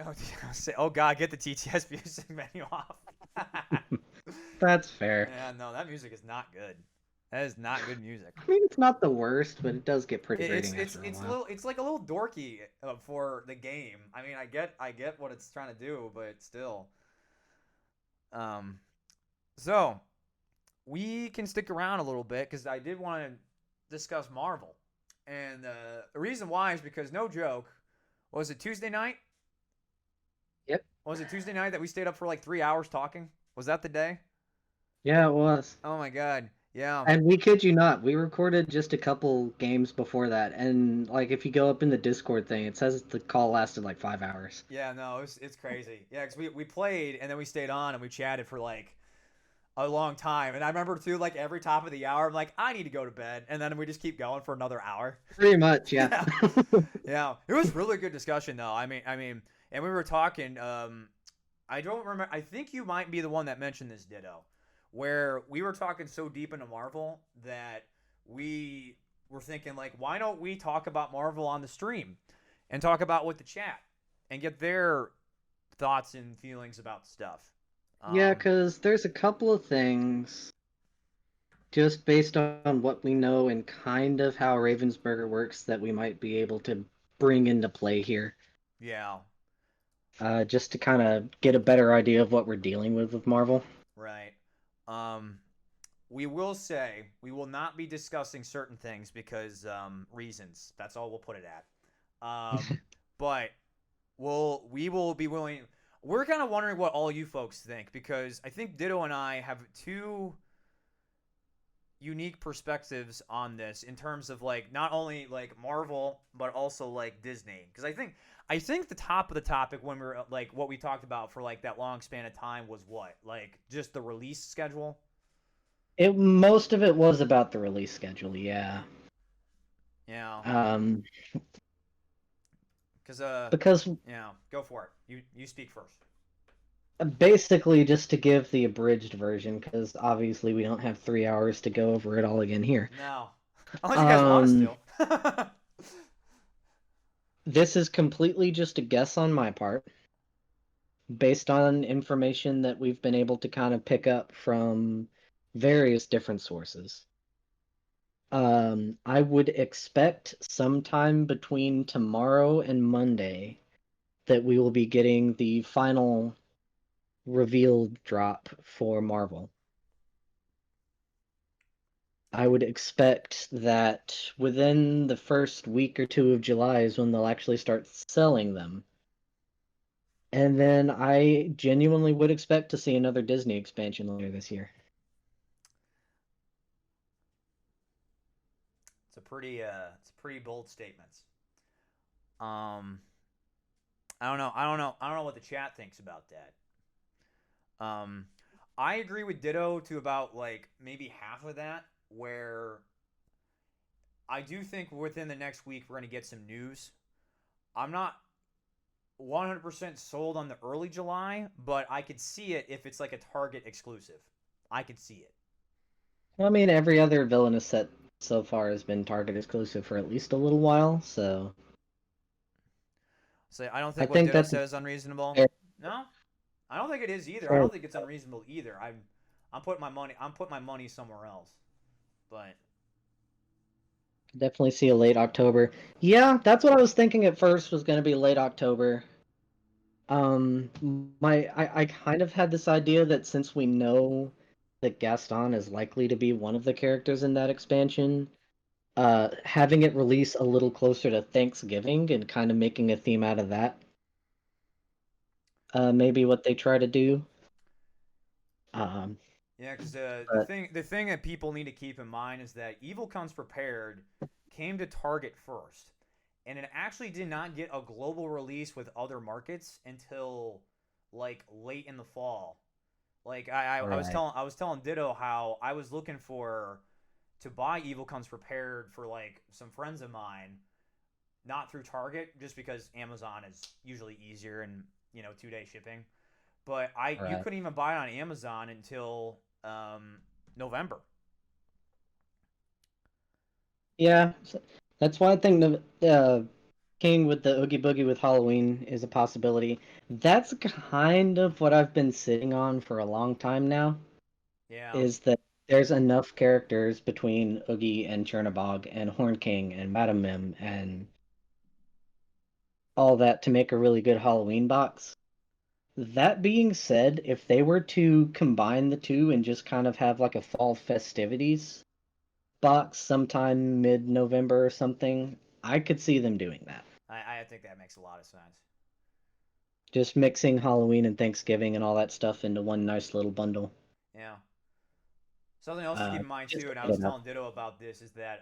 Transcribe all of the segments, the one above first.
Oh, oh God, get the TTS music menu off. That's fair. Yeah, no, that music is not good. That is not good music. I mean, it's not the worst, but it does get pretty It, it's grating it's after a it's a while. little it's like a little dorky for the game. I mean, I get what it's trying to do, but still. Um, so we can stick around a little bit because I did want to discuss Marvel, and the reason why is because no joke, was it Tuesday night? Yep. Was it Tuesday night that we stayed up for like 3 hours talking? Was that the day? Yeah, it was. Oh my God, yeah. And we kid you not, we recorded just a couple games before that, and like if you go up in the Discord thing, it says the call lasted like 5 hours. Yeah, no, it's crazy. Yeah, because we played and then we stayed on and we chatted for like a long time. And I remember too, like every top of the hour, I'm like, I need to go to bed, and then we just keep going for another hour. Pretty much, yeah. Yeah, yeah. It was really good discussion though. And we were talking. I don't remember. I think you might be the one that mentioned this, Ditto, where we were talking so deep into Marvel that we were thinking like, why don't we talk about Marvel on the stream and talk about with the chat and get their thoughts and feelings about stuff. Yeah, Um, because there's a couple of things just based on what we know and kind of how Ravensburger works that we might be able to bring into play here, yeah, just to kind of get a better idea of what we're dealing with Marvel. right. Um, we will say we will not be discussing certain things because reasons. That's all we'll put it at. But we will be willing. We're kind of wondering what all you folks think because I think Ditto and I have two unique perspectives on this in terms of like not only like Marvel but also like Disney because I think the top of the topic when we are like what we talked about for like that long span of time was what like just the release schedule. It most of it was about the release schedule, yeah. Yeah, Um, because because yeah, go for it. You speak first. basically just to give the abridged version, because obviously we don't have 3 hours to go over it all again here. No, unless you guys want us Um, to. this is completely just a guess on my part, based on information that we've been able to kind of pick up from various different sources. I would expect sometime between tomorrow and Monday that we will be getting the final reveal drop for Marvel. I would expect that within the first week or two of July is when they'll actually start selling them. And then I genuinely would expect to see another Disney expansion later this year. It's a pretty bold statements. Um, I don't know what the chat thinks about that. Um, I agree with Ditto to about like maybe half of that. Where I do think within the next week we're gonna get some news. I'm not 100% sold on the early July, but I could see it if it's like a Target exclusive. I could see it. I mean, every other Villainous set so far has been Target exclusive for at least a little while, so So I don't I think what think Ditto that's a said is unreasonable. fair, No, I don't think it is either. I fair. don't think it's unreasonable either. I'm putting my money somewhere else. But Definitely see a late October. Yeah, that's what I was thinking at first was going to be late October. I kind of had this idea that since we know that Gaston is likely to be one of the characters in that expansion, having it release a little closer to Thanksgiving and kind of making a theme out of that, maybe what they try to do. Um, yeah, because the but thing the thing that people need to keep in mind is that Evil Comes Prepared came to Target first, and it actually did not get a global release with other markets until like late in the fall. Like right, I was telling Ditto how I was looking for to buy Evil Comes Prepared for like some friends of mine, not through Target, just because Amazon is usually easier and 2 day shipping. But you right, couldn't even buy it on Amazon until November. yeah, that's why I think King with the Oogie Boogie with Halloween is a possibility. That's kind of what I've been sitting on for a long time now, Yeah, is that there's enough characters between Oogie and Chernabog and Horn King and Madam Mim and all that to make a really good Halloween box. That being said, if they were to combine the two and just kind of have like a fall festivities box sometime mid-November or something, I could see them doing that. I think that makes a lot of sense. Just mixing Halloween and Thanksgiving and all that stuff into one nice little bundle. Yeah. Something else to keep in mind Just too, to and I get was it up. telling Ditto about this, is that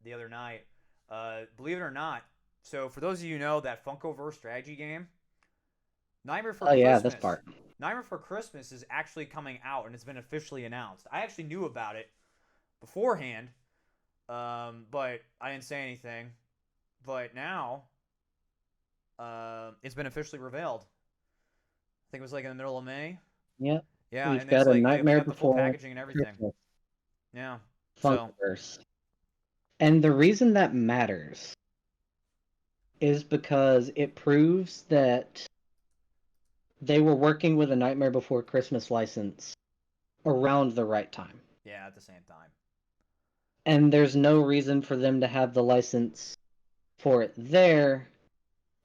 the other night, believe it or not, so for those of you who know that Funkoverse strategy game, Nightmare for Oh yeah, this Christmas. part. Nightmare for Christmas is actually coming out and it's been officially announced. I actually knew about it beforehand, but I didn't say anything. But now, it's been officially revealed. I think it was like in the middle of May. Yep. Yeah, We've and it's got a like they Nightmare got the full Before packaging and everything. Christmas Yeah. So Funkoverse. And the reason that matters is because it proves that they were working with a Nightmare Before Christmas license around the right time. yeah, at the same time. And there's no reason for them to have the license for it there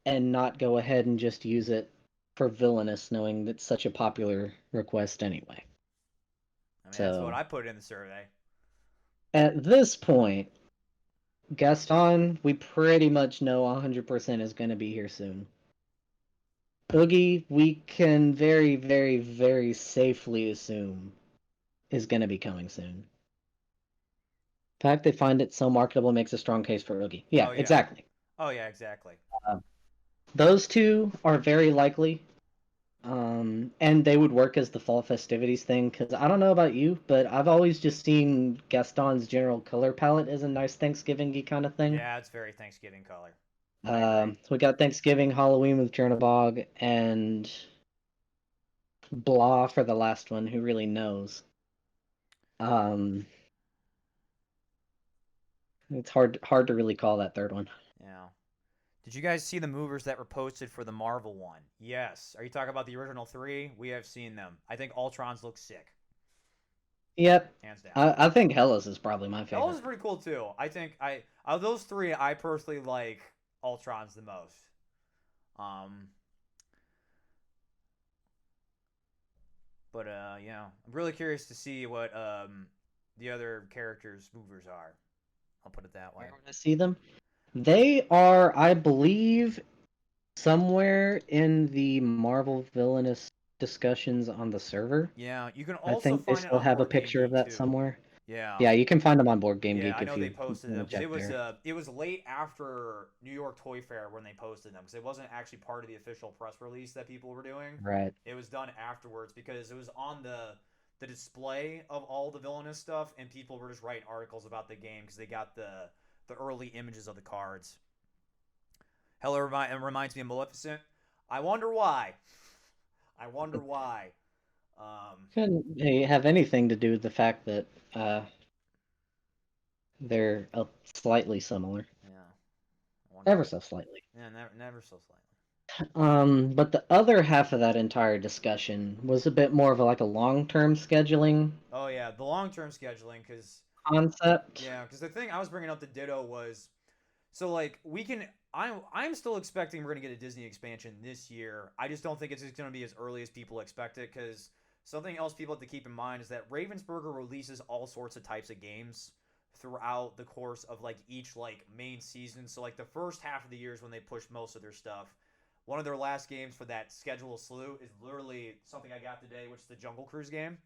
and not go ahead and just use it for Villainous, knowing that's such a popular request anyway. I mean, that's what So I put in the survey. at this point, Gaston, we pretty much know 100% is going to be here soon. Oogie, we can very, very, very safely assume is going to be coming soon. The fact they find it so marketable makes a strong case for Oogie. Yeah, Oh yeah. exactly. Oh yeah, exactly. Uh, those two are very likely. And they would work as the fall festivities thing, because I don't know about you, but I've always just seen Gaston's general color palette as a nice Thanksgiving-y kind of thing. Yeah, it's very Thanksgiving color. I agree. We got Thanksgiving, Halloween with Chernabog, and Blah for the last one. Who really knows? Um, it's hard to really call that third one. Yeah. Did you guys see the movers that were posted for the Marvel one? Yes. Are you talking about the original three? We have seen them. I think Ultron's look sick, Yep, hands down. I think Hellas is probably my Hell favorite. is pretty cool too. I think I of those three, I personally like Ultron's the most. Um, but yeah, I'm really curious to see what the other characters' movers are. I'll put it that way. Where would I see them? They are, I believe, somewhere in the Marvel Villainous discussions on the server. Yeah, you can I also think they find it still on have a Board Game picture of Geek that too. somewhere. Yeah. Yeah, you can find them on Board Game Yeah, Geek I if know they you posted want them to because check there. it was late after New York Toy Fair when they posted them because it wasn't actually part of the official press release that people were doing. Right. It was done afterwards because it was on the display of all the villainous stuff and people were just writing articles about the game because they got the early images of the cards. Hell, it reminds me of Maleficent. I wonder why. I wonder why. Couldn't they have anything to do with the fact that uh, they're slightly similar, Yeah, I wonder ever why. so slightly. Yeah, never so slightly. But the other half of that entire discussion was a bit more of like a long-term scheduling Oh yeah, the long term scheduling because concept. yeah, because the thing I was bringing up to Ditto was so like we can. I'm still expecting we're gonna get a Disney expansion this year. I just don't think it's gonna be as early as people expect it because something else people have to keep in mind is that Ravensburger releases all sorts of types of games throughout the course of like each like main season. So like the first half of the year is when they push most of their stuff. One of their last games for that schedule slew is literally something I got today, which is the Jungle Cruise game.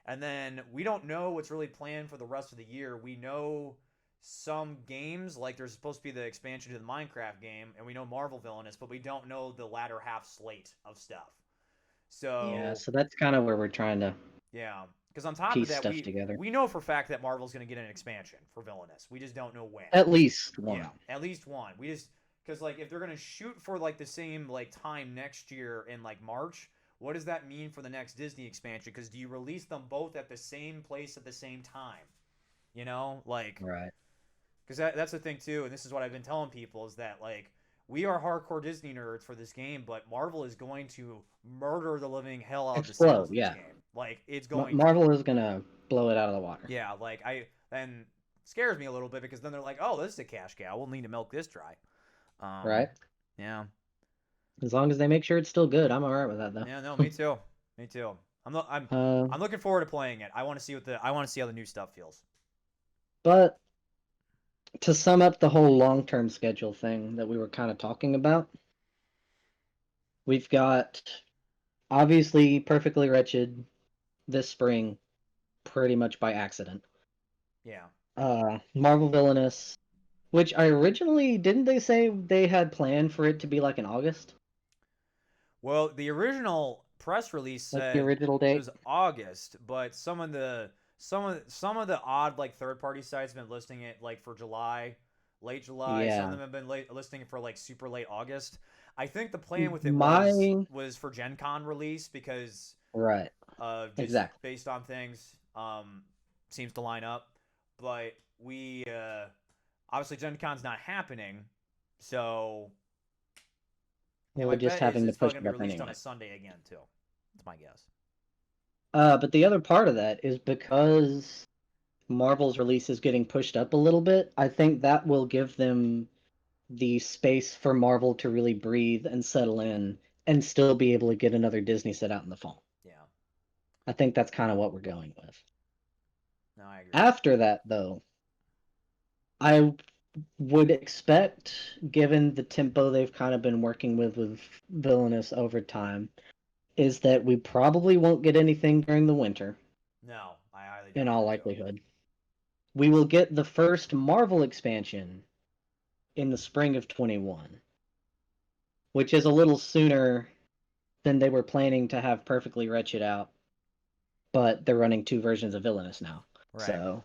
And then we don't know what's really planned for the rest of the year. We know some games, like there's supposed to be the expansion to the Minecraft game, and we know Marvel Villainous, but we don't know the latter half slate of stuff. Yeah, So so that's kind of where we're trying to yeah, because on top of piece that, stuff together. we know for a fact that Marvel's going to get an expansion for Villainous. We just don't know when. At least Yeah, one. at least one. We just because like if they're going to shoot for like the same like time next year in like March, what does that mean for the next Disney expansion? Because do you release them both at the same place at the same time? You know, like Right. because that's the thing too, and this is what I've been telling people is that like we are hardcore Disney nerds for this game, but Marvel is going to murder the living hell out of the sales Explode, of this yeah. game. Like it's going to. Marvel is gonna blow it out of the water. Yeah, like I then scares me a little bit because then they're like, oh, this is a cash cow. We'll need to milk this dry. Right? Yeah. As long as they make sure it's still good, I'm alright with that though. Yeah. No, me too. Me too. Uh, I'm looking forward to playing it. I want to see how the new stuff feels. but to sum up the whole long-term schedule thing that we were kind of talking about, we've got obviously Perfectly Wretched this spring, pretty much by accident. Yeah. Marvel Villainous, which I originally didn't they say they had planned for it to be like in August, Well, the original press release like the said original it date. was August, but some of the odd like third party sites have been listing it like for July, late July. Some of Yeah, them have been listing it for like super late August. I think the plan with it my was for Gen Con release because right, just exactly. based on things seems to line up. But we obviously Gen Con's not happening, so They my were just bet is having to it's probably push gonna it be up released on a anyway. Sunday again too. That's my guess. But the other part of that is because Marvel's release is getting pushed up a little bit. I think that will give them the space for Marvel to really breathe and settle in and still be able to get another Disney set out in the fall. Yeah. I think that's kind of what we're going with. No, I agree. After that, though, I would expect, given the tempo they've kind of been working with Villainous over time, is that we probably won't get anything during the winter, No, I highly in doubt all that too. likelihood. We will get the first Marvel expansion in the spring of 21, which is a little sooner than they were planning to have Perfectly Wretched out, but they're running two versions of Villainous now. Right. So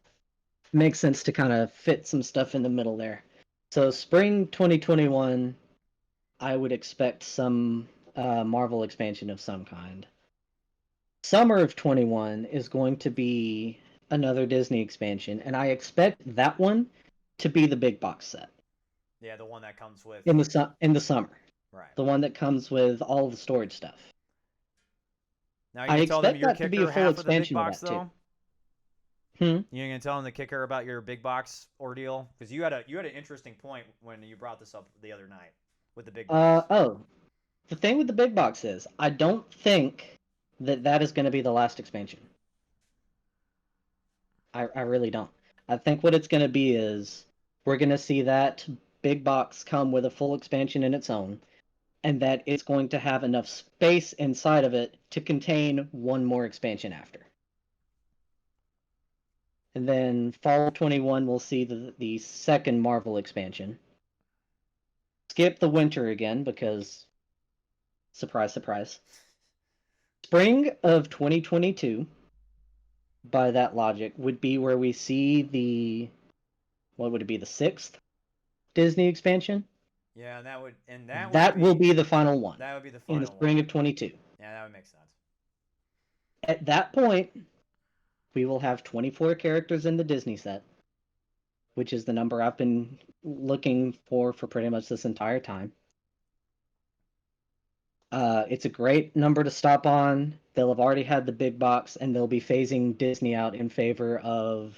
it makes sense to kind of fit some stuff in the middle there. So spring 2021, I would expect some Marvel expansion of some kind. Summer of 21 is going to be another Disney expansion, and I expect that one to be the big box set Yeah, the one that comes with. in the summer. Right. The one that comes with all the storage stuff. Now you I gonna tell them expect your that to be a kicker full half of the big expansion of box that too. though. Hmm. You gonna tell them the kicker about your big box ordeal? Because you had an interesting point when you brought this up the other night with the big box. Oh, the thing with the big box is I don't think that is going to be the last expansion. I really don't. I think what it's going to be is we're going to see that big box come with a full expansion in its own, and that it's going to have enough space inside of it to contain one more expansion after. And then fall 21, we'll see the second Marvel expansion. Skip the winter again because, surprise, surprise. Spring of 2022, by that logic, would be where we see what would it be, the sixth Disney expansion? Yeah, and That will be the final one that would be the in the final one. spring of 22. Yeah, that would make sense. At that point, we will have 24 characters in the Disney set, which is the number I've been looking for pretty much this entire time. It's a great number to stop on. They'll have already had the big box, and they'll be phasing Disney out in favor of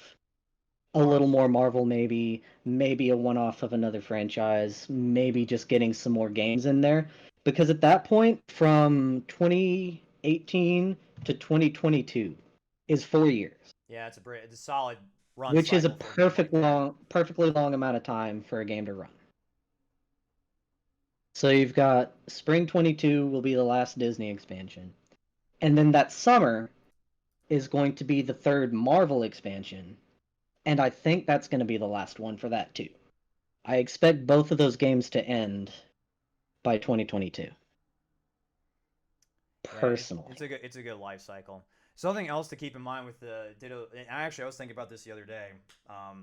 a little more Marvel, maybe a one-off of another franchise, maybe just getting some more games in there. Because at that point, from 2018 to 2022 is 4 years, Yeah, it's a solid run which is a cycle for a game like that. perfectly long amount of time for a game to run. So you've got spring 22 will be the last Disney expansion, and then that summer is going to be the third Marvel expansion, and I think that's going to be the last one for that too. I expect both of those games to end by 2022. Yeah, Personally. it's a good life cycle. Something else to keep in mind with the Ditto. And I was thinking about this the other day.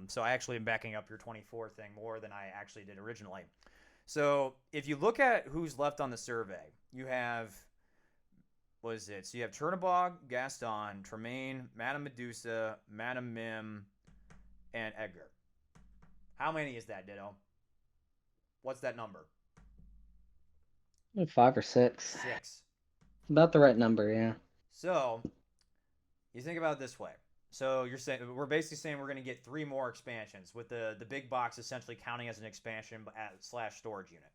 So I actually am backing up your 24 thing more than I actually did originally. So if you look at who's left on the survey, you have what is it? So you have Chernobog, Gaston, Tremaine, Madame Medusa, Madame Mim, and Edgar. How many is that, Ditto? What's that number? 5 or 6. 6. About the right number, yeah. So you think about it this way. So you're saying we're basically saying we're going to get 3 more expansions, with the big box essentially counting as an expansion slash storage unit.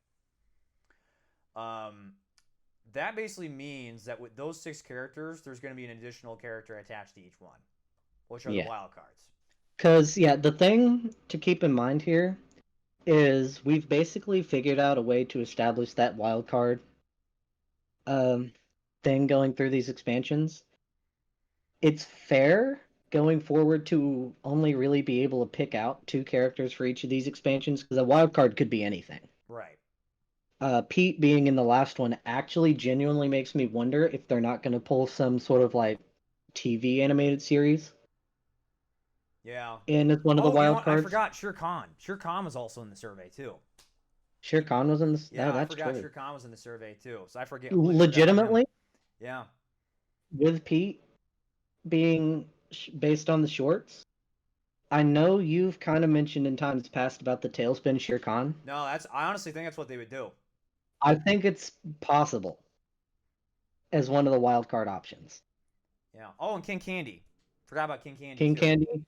Um, that basically means that with those 6 characters, there's going to be an additional character attached to each one, which are the Yeah. wild cards. Because, yeah, the thing to keep in mind here is we've basically figured out a way to establish that wild card um, thing going through these expansions. It's fair going forward to only really be able to pick out 2 characters for each of these expansions, because a wild card could be anything. Right. Pete being in the last one actually genuinely makes me wonder if they're not going to pull some sort of like TV animated series Yeah. in as one of the Oh, you know wild what? I cards. forgot Shere Khan. Shere Khan was also in the survey too. Shere Khan was in this. Yeah, No, I that's forgot true. Shere Khan was in the survey too. So I completely forgot about him. Legitimately, Yeah. with Pete being based on the shorts, I know you've kind of mentioned in times past about the Tailspin Shere Khan. No, I honestly think that's what they would do. I think it's possible as one of the wild card options. Yeah. Oh, and King Candy. Forgot about King Candy King too. Candy.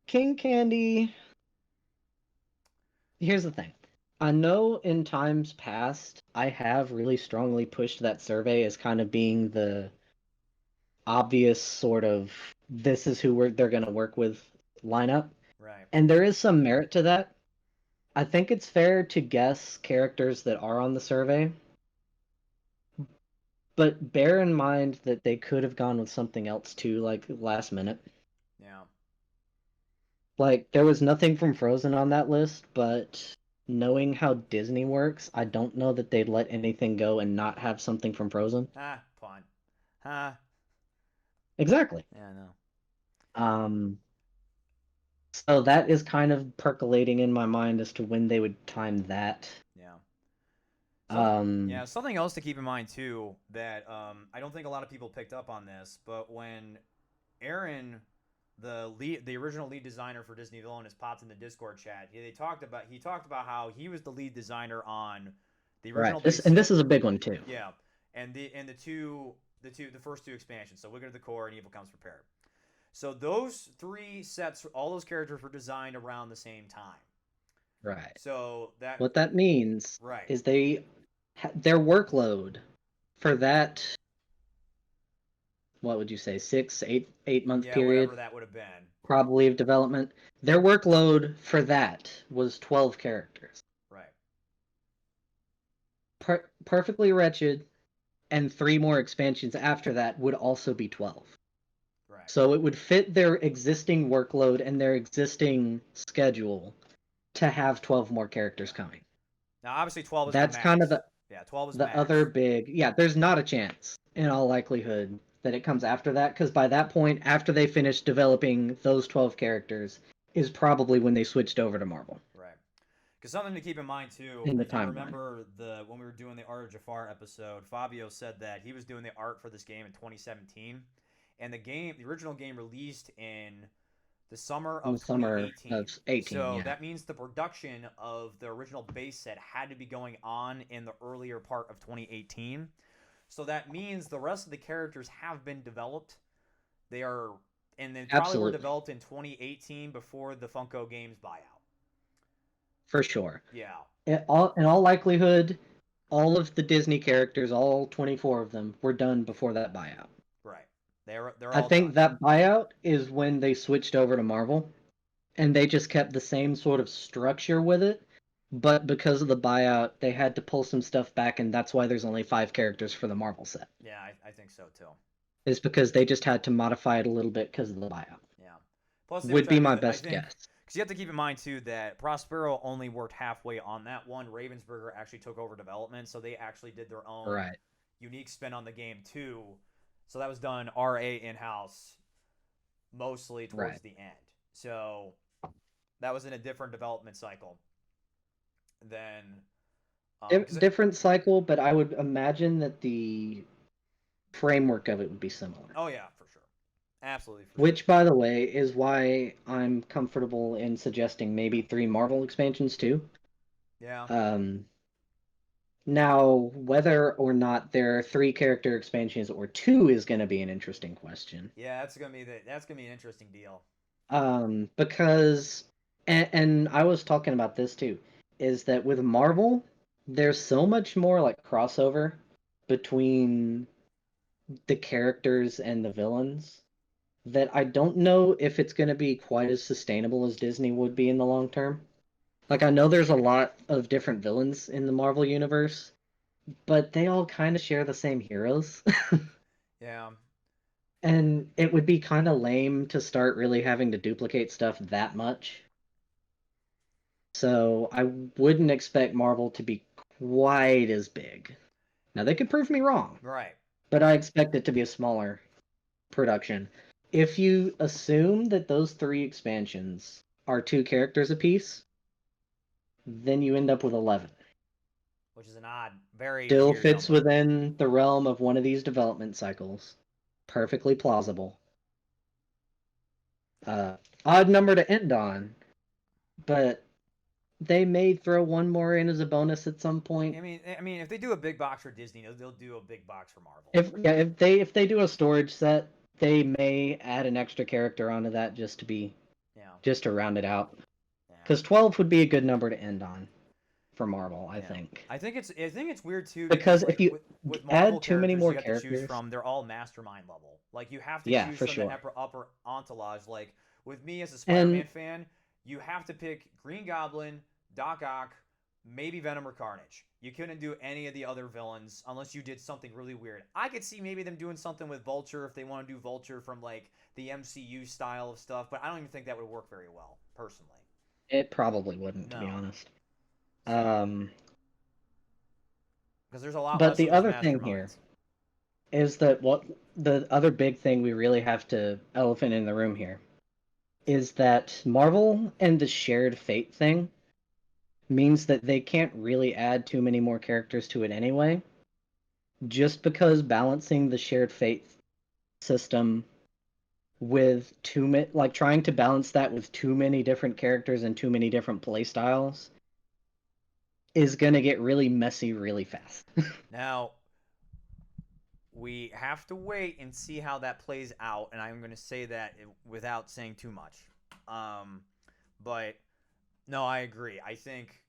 King Candy. Here's the thing. I know in times past, I have really strongly pushed that survey as kind of being the obvious sort of this is who they're going to work with lineup. Right. And there is some merit to that. I think it's fair to guess characters that are on the survey, but bear in mind that they could have gone with something else too, like last minute. Yeah. Like, there was nothing from Frozen on that list, but knowing how Disney works, I don't know that they'd let anything go and not have something from Frozen. Ah, fine. Ah. Exactly. Yeah, I know. Um, so that is kind of percolating in my mind as to when they would time that. Yeah. Um, Something else to keep in mind too that I don't think a lot of people picked up on this, but when Aaron, the original lead designer for Disney Villainous, popped in the Discord chat, he talked about how he was the lead designer on the right. original This base and this set. is a big one too. Yeah, and the first 2 expansions. So Wicked of the Core and Evil Comes Prepared. So those 3 sets, all those characters were designed around the same time. Right. So that What that means right. is their workload for that, what would you say, 8 month Yeah, period whatever that would have been. probably of development. Their workload for that was 12 characters. Right. Perfectly Wretched and 3 more expansions after that would also be 12. Right. So it would fit their existing workload and their existing schedule to have 12 more characters coming. Now, obviously, 12 is the That's kind of max. Yeah, 12 is the max. other big, yeah, there's not a chance in all likelihood that it comes after that, because by that point, after they finish developing those 12 characters, is probably when they switched over to Marvel. Right. Because something to keep in mind too, In the if you timeline. remember when we were doing the Art of Jafar episode, Fabio said that he was doing the art for this game in 2017, and the original game released in the summer In of the summer 2018. of 18, So yeah. that means the production of the original base set had to be going on in the earlier part of 2018. So that means the rest of the characters have been developed. They are, and they probably were Absolutely. developed in 2018 before the Funko Games buyout. For sure. Yeah. In all likelihood, all of the Disney characters, all 24 of them, were done before that buyout. Right. They're I all done. think that buyout is when they switched over to Marvel, and they just kept the same sort of structure with it, but because of the buyout, they had to pull some stuff back, and that's why there's only 5 characters for the Marvel set. Yeah, I think so too. Is because they just had to modify it a little bit because of the buyout. Yeah. Plus, the other Would be fact is my that I best think guess. because you have to keep in mind too that Prospero only worked halfway on that one. Ravensburger actually took over development, so they actually did their own Right. unique spin on the game too. So that was done RA in house, mostly towards Right. the end. So that was in a different development cycle than Different cycle, but I would imagine that the framework of it would be similar. oh yeah, for sure. Absolutely for sure. Which, by the way, is why I'm comfortable in suggesting maybe 3 Marvel expansions too. Yeah. Um, Now, whether or not there are 3 character expansions or 2 is going to be an interesting question. Yeah, that's gonna be an interesting deal. Because, and I was talking about this too, is that with Marvel, there's so much more like crossover between the characters and the villains that I don't know if it's going to be quite as sustainable as Disney would be in the long term. Like, I know there's a lot of different villains in the Marvel universe, but they all kind of share the same heroes. Yeah. And it would be kind of lame to start really having to duplicate stuff that much. So I wouldn't expect Marvel to be quite as big. Now, they could prove me wrong, Right. but I expect it to be a smaller production. If you assume that those 3 expansions are 2 characters apiece, then you end up with 11. Which is an odd, very Still weird fits number. within the realm of one of these development cycles. Perfectly plausible. Uh, Odd number to end on, but they may throw one more in as a bonus at some point. If they do a big box for Disney, they'll do a big box for Marvel. If they do a storage set, they may add an extra character onto that Yeah. just to round it out. Yeah. Because 12 would be a good number to end on for Marvel, I Yeah. think. I think it's weird too because Because like if you with Marvel add too many characters you more have to choose characters, from, they're all mastermind level. Like you have to yeah, choose for from the sure. upper entourage. Like with me as a Spider-Man And fan, you have to pick Green Goblin, Doc Ock, maybe Venom or Carnage. You couldn't do any of the other villains unless you did something really weird. I could see maybe them doing something with Vulture if they want to do Vulture from like the MCU style of stuff, but I don't even think that would work very well, personally. it probably wouldn't, to be No. honest. So, Um, because there's a lot but less of the those other thing here masterminds. is that what the other big thing we really have to elephant in the room here is that Marvel and the shared fate thing means that they can't really add too many more characters to it anyway, just because balancing the shared fate system with too many, like trying to balance that with too many different characters and too many different playstyles is going to get really messy really fast. Now, we have to wait and see how that plays out, and I'm going to say that without saying too much. Um, but no, I agree. I think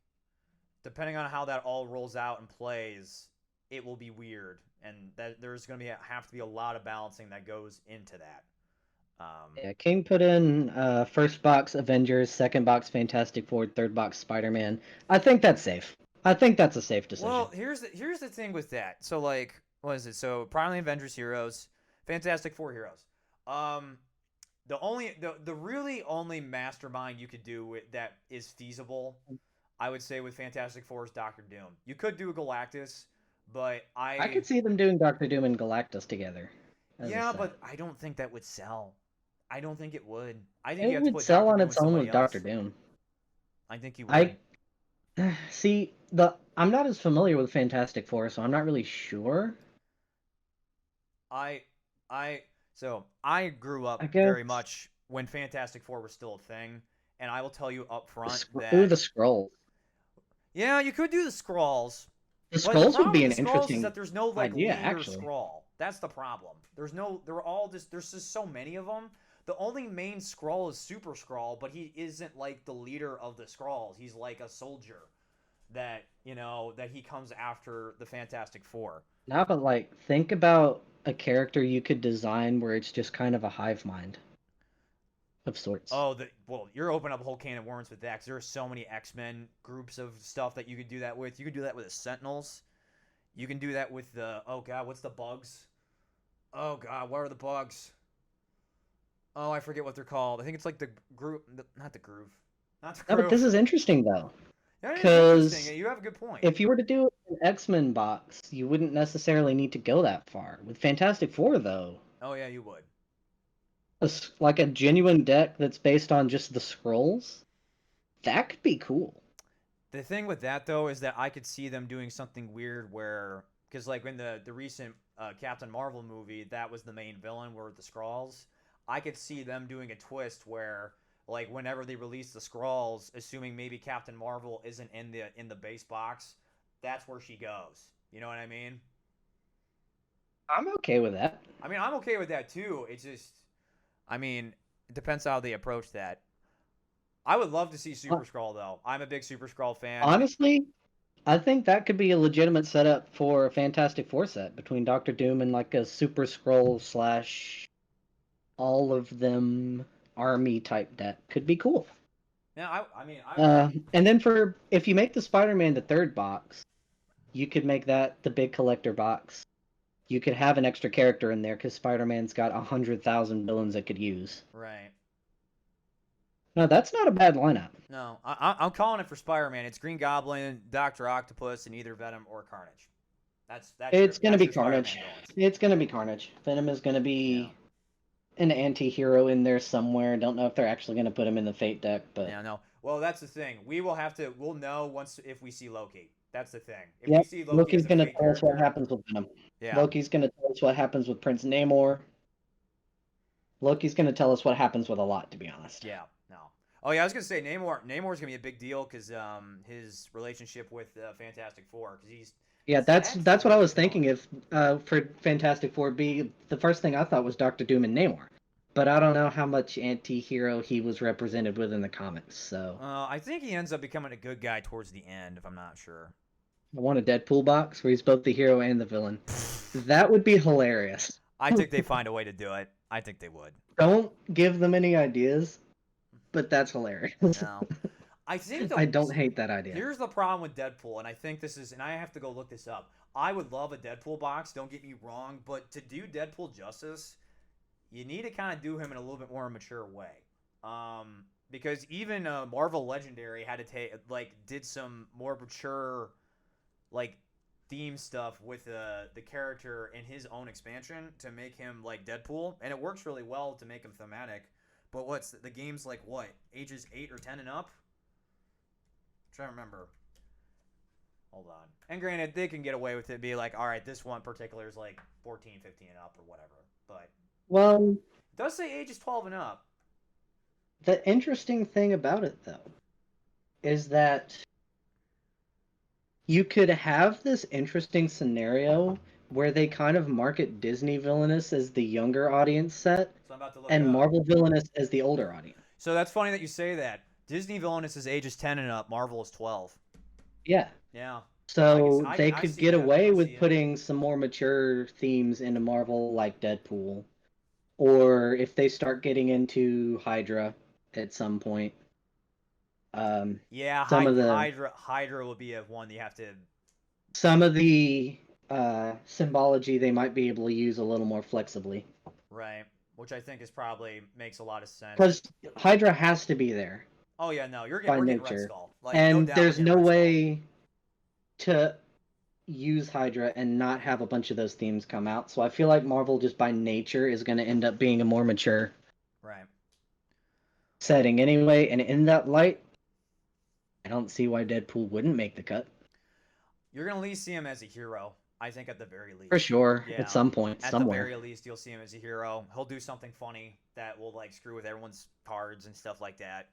depending on how that all rolls out and plays, it will be weird, and that there's going to have to be a lot of balancing that goes into that. Yeah, King put in first box Avengers, second box Fantastic Four, third box Spider-Man. I think that's safe. I think that's a safe decision. Well, here's the thing with that. So like, what is it? So primarily Avengers heroes, Fantastic Four heroes. Um, the really only mastermind you could do with that is feasible, I would say, with Fantastic Four is Doctor Doom. You could do a Galactus, but I could see them doing Doctor Doom and Galactus together as a yeah, set. but I don't think that would sell. I don't think it would. I think It you have to would put sell Doctor on Doom with its own somebody with Doctor else. Doom. I think you would. I see the I'm not as familiar with Fantastic Four, so I'm not really sure. I I so I grew I up guess very much when Fantastic Four was still a thing, and I will tell you up front The that scrolls. yeah, you could do the scrolls, The but the scrolls would problem be with an the scrolls is interesting that there's no like idea, leader actually. scroll. That's the problem. There's no. They're all just. There's just so many of them. The only main scroll is Super Scroll, but he isn't like the leader of the scrolls. He's like a soldier that that he comes after the Fantastic Four. Now, but like, think about a character you could design where it's just kind of a hive mind of sorts. Oh, well, you're opening up a whole can of worms with that because there are so many X-Men groups of stuff that you could do that with. You could do that with the Sentinels. You can do that with the oh god, what's the bugs? Oh god, what are the bugs? Oh, I forget what they're called. I think it's like the group, not the groove, not the No, but this groove. is interesting though, That is interesting. because You have a good point. if you were to do an X-Men box, you wouldn't necessarily need to go that far. With Fantastic Four, though, Oh yeah, you would. like a genuine deck that's based on just the scrolls, that could be cool. The thing with that though is that I could see them doing something weird where, because like in the recent Captain Marvel movie, that was the main villain were the Skrulls. I could see them doing a twist where like whenever they release the Skrulls, assuming maybe Captain Marvel isn't in the base box, that's where she goes. You know what I mean? I'm okay with that. I mean, I'm okay with that too. It's just, I mean, it depends how they approach that. I would love to see Super Skrull though. I'm a big Super Skrull fan. Honestly, I think that could be a legitimate setup for a Fantastic Four set between Doctor Doom and like a Super Scroll slash all of them army type deck. Could be cool. Yeah, I mean, And then for if you make the Spider-Man the third box, you could make that the big collector box. You could have an extra character in there because Spider-Man's got 100,000 villains it could use. right. No, that's not a bad lineup. No, I'm calling it for Spider-Man. It's Green Goblin, Doctor Octopus, and either Venom or Carnage. That's It's going to be your Spider-Man Carnage. villains. It's going to be Carnage. Venom is going to be an anti-hero in there somewhere. Don't know if they're actually going to put him in the Fate deck, but Yeah, no. Well, that's the thing. We'll know once if we see Loki. That's the thing. If yep. we see Loki Loki's as a going to fake tell us what character, happens with Venom. yeah. Loki's going to tell us what happens with Prince Namor. Loki's going to tell us what happens with a lot, to be honest. Yeah, no. Oh yeah, I was gonna say Namor's gonna be a big deal because his relationship with Fantastic Four because he's Yeah, that's what I was thinking. If for Fantastic Four, be the first thing I thought was Doctor Doom and Namor, but I don't know how much anti-hero he was represented with in the comics. So I think he ends up becoming a good guy towards the end, if I'm not sure. I want a Deadpool box where he's both the hero and the villain. That would be hilarious. I think they find a way to do it. I think they would. Don't give them any ideas, but that's hilarious. No. I think I don't hate that idea. Here's the problem with Deadpool, and I think this is, and I have to go look this up. I would love a Deadpool box. Don't get me wrong, but to do Deadpool justice, you need to kind of do him in a little bit more mature way. Because even Marvel Legendary had to did some more mature, like theme stuff with the character in his own expansion to make him like Deadpool, and it works really well to make him thematic. But what's the game's like what ages 8 or 10 and up? I'm trying to remember. Hold on. And granted, they can get away with it, be like, all right, this one particular is like 14, 15 and up or whatever. But Well, it does say ages 12 and up. the interesting thing about it, though, is that you could have this interesting scenario where they kind of market Disney Villainous as the younger audience set So I'm about to look and it up. Marvel Villainous as the older audience. So that's funny that you say that. Disney Villainous is ages 10 and up. Marvel is 12. Yeah. Yeah. So I they see could get that. away I with see it. putting some more mature themes into Marvel, like Deadpool, or if they start getting into Hydra at some point. Yeah, some of the Hydra will be a one that you have to. some of the symbology they might be able to use a little more flexibly. Right. Which I think is probably makes a lot of sense. Because Hydra has to be there. Oh yeah, no, we're by getting Red nature. Skull. Like, And no doubt there's we're no getting Red way to use Hydra and not have a bunch of those themes come out. So I feel like Marvel just by nature is going to end up being a more mature Right. setting anyway. And in that light, I don't see why Deadpool wouldn't make the cut. You're gonna at least see him as a hero. I think at the very least. For sure. Yeah. At some point, At somewhere. the very least, you'll see him as a hero. He'll do something funny that will like screw with everyone's cards and stuff like that.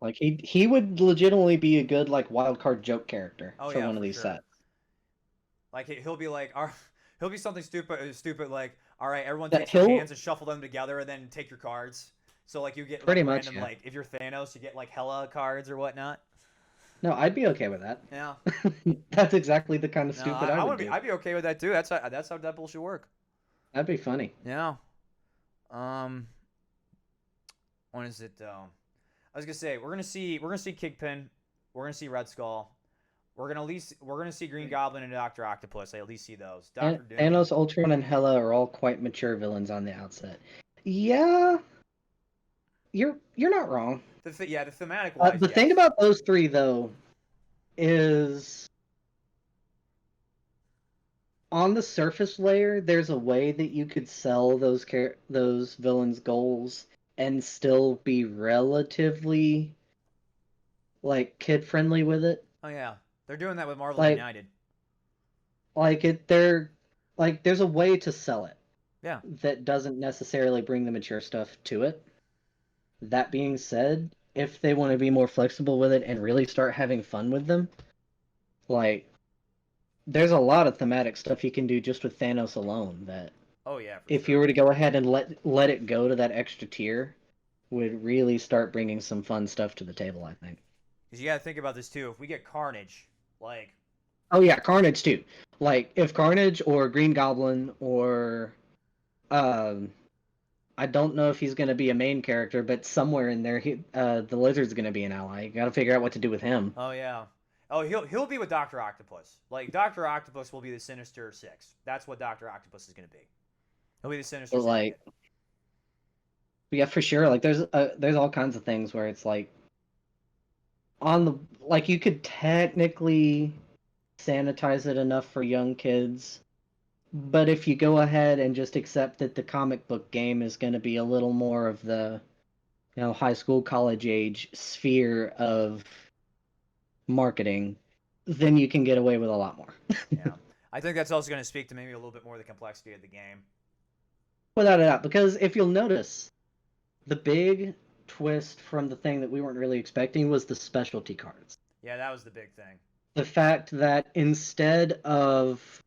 Like he would legitimately be a good like wild card joke character for one of these sure. sets. Like he'll be like, he'll be something stupid like, all right, everyone That takes your he'll- hands and shuffle them together and then take your cards. So like you get Pretty like, much, random yeah. like if you're Thanos, you get like hella cards or whatnot. No, I'd be okay with that. Yeah. That's exactly the kind of No, stupid I would do. I'd be okay with that too. That's how Deadpool should work. That'd be funny. Yeah. When is it though? I was gonna say we're gonna see Kingpin, we're gonna see Red Skull, we're gonna see Green Goblin and Doctor Octopus. I at least see those. Doctor Doom. Thanos, Ultron, and Hela are all quite mature villains on the outset. Yeah, you're not wrong. The thematic wise. The thing about those three though is on the surface layer, there's a way that you could sell those villains' goals and still be relatively like kid friendly with it. Oh yeah, they're doing that with Marvel Like- United. There's a way to sell it. Yeah. that doesn't necessarily bring the mature stuff to it. That being said, if they want to be more flexible with it and really start having fun with them, like there's a lot of thematic stuff you can do just with Thanos alone that Oh yeah, for if you sure. were to go ahead and let it go to that extra tier would really start bringing some fun stuff to the table, I think. Because you got to think about this too. If we get Carnage, like, Oh yeah, Carnage too. Like if Carnage or Green Goblin or um I don't know if he's going to be a main character, but somewhere in there the Lizard's going to be an ally. You got to figure out what to do with him. oh yeah, oh he'll be with Doctor Octopus. Like Doctor Octopus will be the Sinister Six. That's what Doctor Octopus is going to be. He'll be the Sinister But like Syndicate. yeah, for sure. Like there's all kinds of things where it's like on the like you could technically sanitize it enough for young kids. But if you go ahead and just accept that the comic book game is going to be a little more of the, high school, college age sphere of marketing, then you can get away with a lot more. Yeah, I think that's also going to speak to maybe a little bit more of the complexity of the game. Without a doubt. Because if you'll notice, the big twist from the thing that we weren't really expecting was the specialty cards. Yeah, that was the big thing. The fact that instead of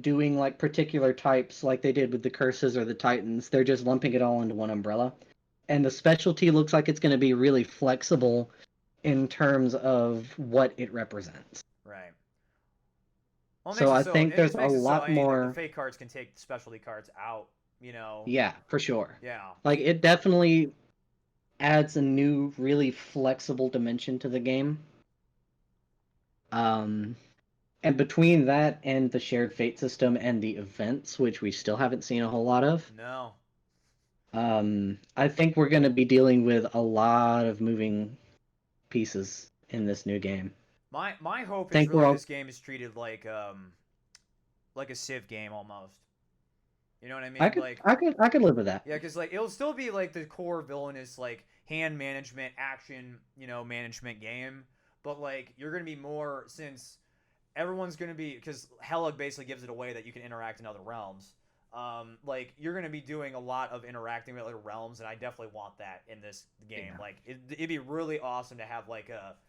doing like particular types like they did with the curses or the titans, they're just lumping it all into one umbrella. And the specialty looks like it's going to be really flexible in terms of what it represents. Right. Well, So I think it there's just a makes it so lot the more. fake cards can take the specialty cards out. You know. Yeah, for sure. Yeah. Like it definitely adds a new, really flexible dimension to the game. Um, and between that and the shared fate system and the events, which we still haven't seen a whole lot of, No. I think we're going to be dealing with a lot of moving pieces in this new game. My hope is Think we're really all this game is treated like a Civ game almost. You know what I I mean? could Like I could live with that. yeah, because like it'll still be like the core villainous like hand management action management game, but like you're gonna be more since everyone's gonna be because Hella basically gives it away that you can interact in other realms. Like you're gonna be doing a lot of interacting with other realms, and I definitely want that in this game. Yeah. Like it'd be really awesome to have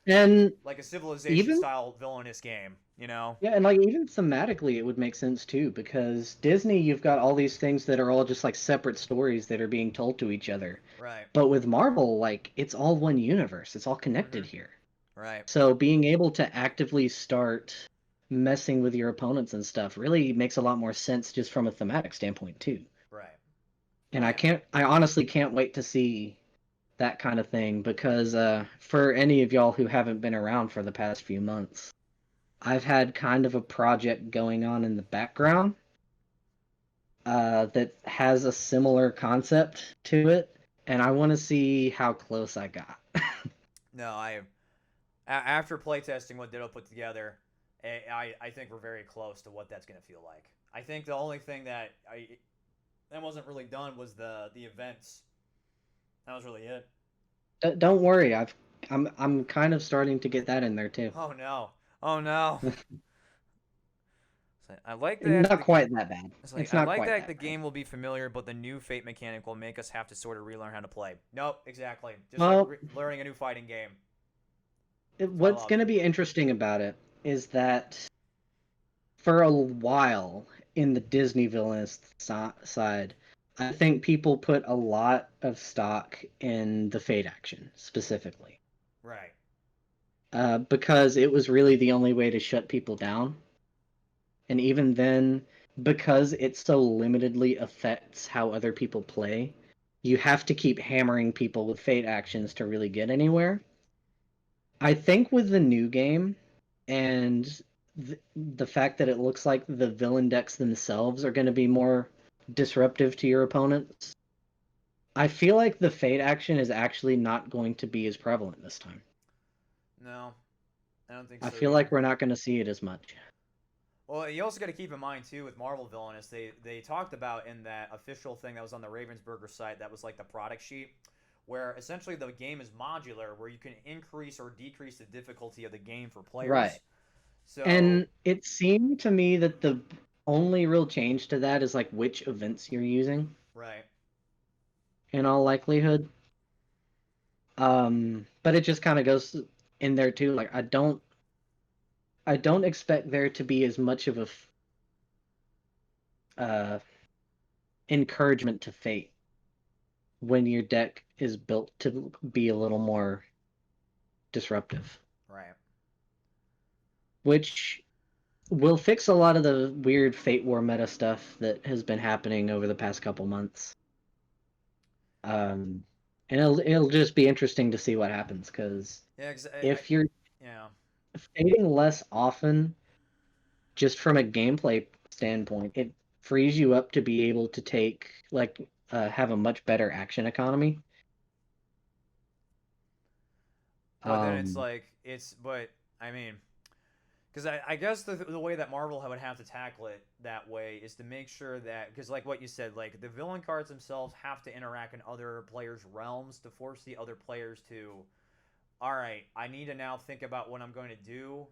And like a civilization even style villainous game. You know? yeah, and like even thematically it would make sense too because Disney you've got all these things that are all just like separate stories that are being told to each other. Right. But with Marvel like it's all one universe. It's all connected here. Right. So being able to actively start messing with your opponents and stuff really makes a lot more sense just from a thematic standpoint too. Right. And Oh, I yeah. can't I honestly can't wait to see that kind of thing because for any of y'all who haven't been around for the past few months, I've had kind of a project going on in the background that has a similar concept to it, and I want to see how close I got. No, after playtesting what Ditto put together, I think we're very close to what that's gonna feel like. I think the only thing that wasn't really done was the events. That was really it. Don't worry, I'm kind of starting to get that in there too. Oh no! Oh no! I like that. Not quite that bad. It's like It's I not like quite that that the bad. game will be familiar, but the new fate mechanic will make us have to sort of relearn how to play. Nope, exactly. Just like Well, learning a new fighting game. That's what I what's love. going to be interesting about it is that for a while in the Disney villainous side, I think people put a lot of stock in the Fate action specifically, Right. because it was really the only way to shut people down. And even then, because it so limitedly affects how other people play, you have to keep hammering people with Fate actions to really get anywhere. I think with the new game and the fact that it looks like the villain decks themselves are going to be more disruptive to your opponents, I feel like the Fate action is actually not going to be as prevalent this time. No, I don't think I so feel either. like we're not going to see it as much. Well, you also got to keep in mind too with Marvel Villainous, they talked about in that official thing that was on the Ravensburger site that was like the product sheet, where essentially the game is modular, where you can increase or decrease the difficulty of the game for Right. players. So And it seemed to me that only real change to that is like which events you're using Right. in all likelihood. But it just kind of goes in there too. Like I don't expect there to be as much of a uh encouragement to fate when your deck is built to be a little more disruptive, Right. which will fix a lot of the weird Fate War meta stuff that has been happening over the past couple months. Um, and it'll just be interesting to see what happens because Yeah. if you're Yeah. fading less often, just from a gameplay standpoint, it frees you up to be able to take have a much better action economy. But then it's Um, like but I mean, because I guess the way that Marvel would have to tackle it that way is to make sure that, because like what you said, like the villain cards themselves have to interact in other players' realms to force the other players to, all right, I need to now think about what I'm going to do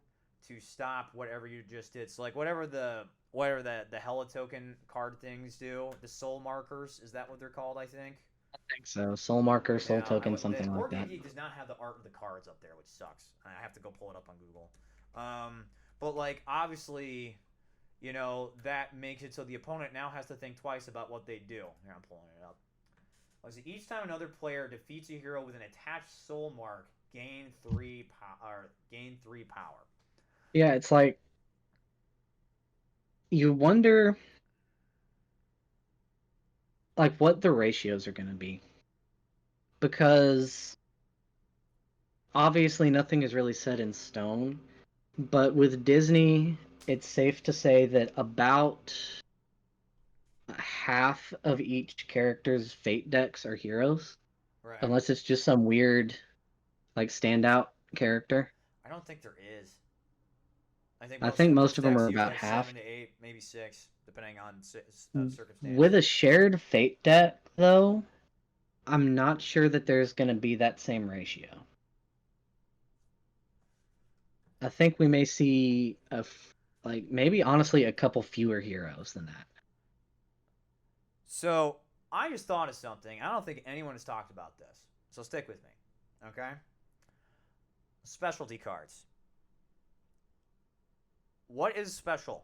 to stop whatever you just did. So like whatever the Hella token card things do, the soul markers, is that what they're called? I think. I think so. Soul marker, soul Yeah, token, the something like Board Game that. Geek does not have the art of the cards up there, which sucks. I have to go pull it up on Google. But like obviously, that makes it so the opponent now has to think twice about what they do. Here, I'm pulling it up. So each time another player defeats a hero with an attached soul mark, gain 3 power. Yeah, it's like you wonder like what the ratios are going to be because obviously nothing is really set in stone, but with Disney, it's safe to say that about half of each character's fate decks are heroes, Right. unless it's just some weird like standout character. I don't think there is. I think I think most most of them decks are use about like half. 7 to 8, maybe 6, depending on With circumstance. a shared fate deck, though, I'm not sure that there's going to be that same ratio. I think we may see like maybe honestly a couple fewer heroes than that. So I just thought of something. I don't think anyone has talked about this. So stick with me. Okay? Specialty cards. What is special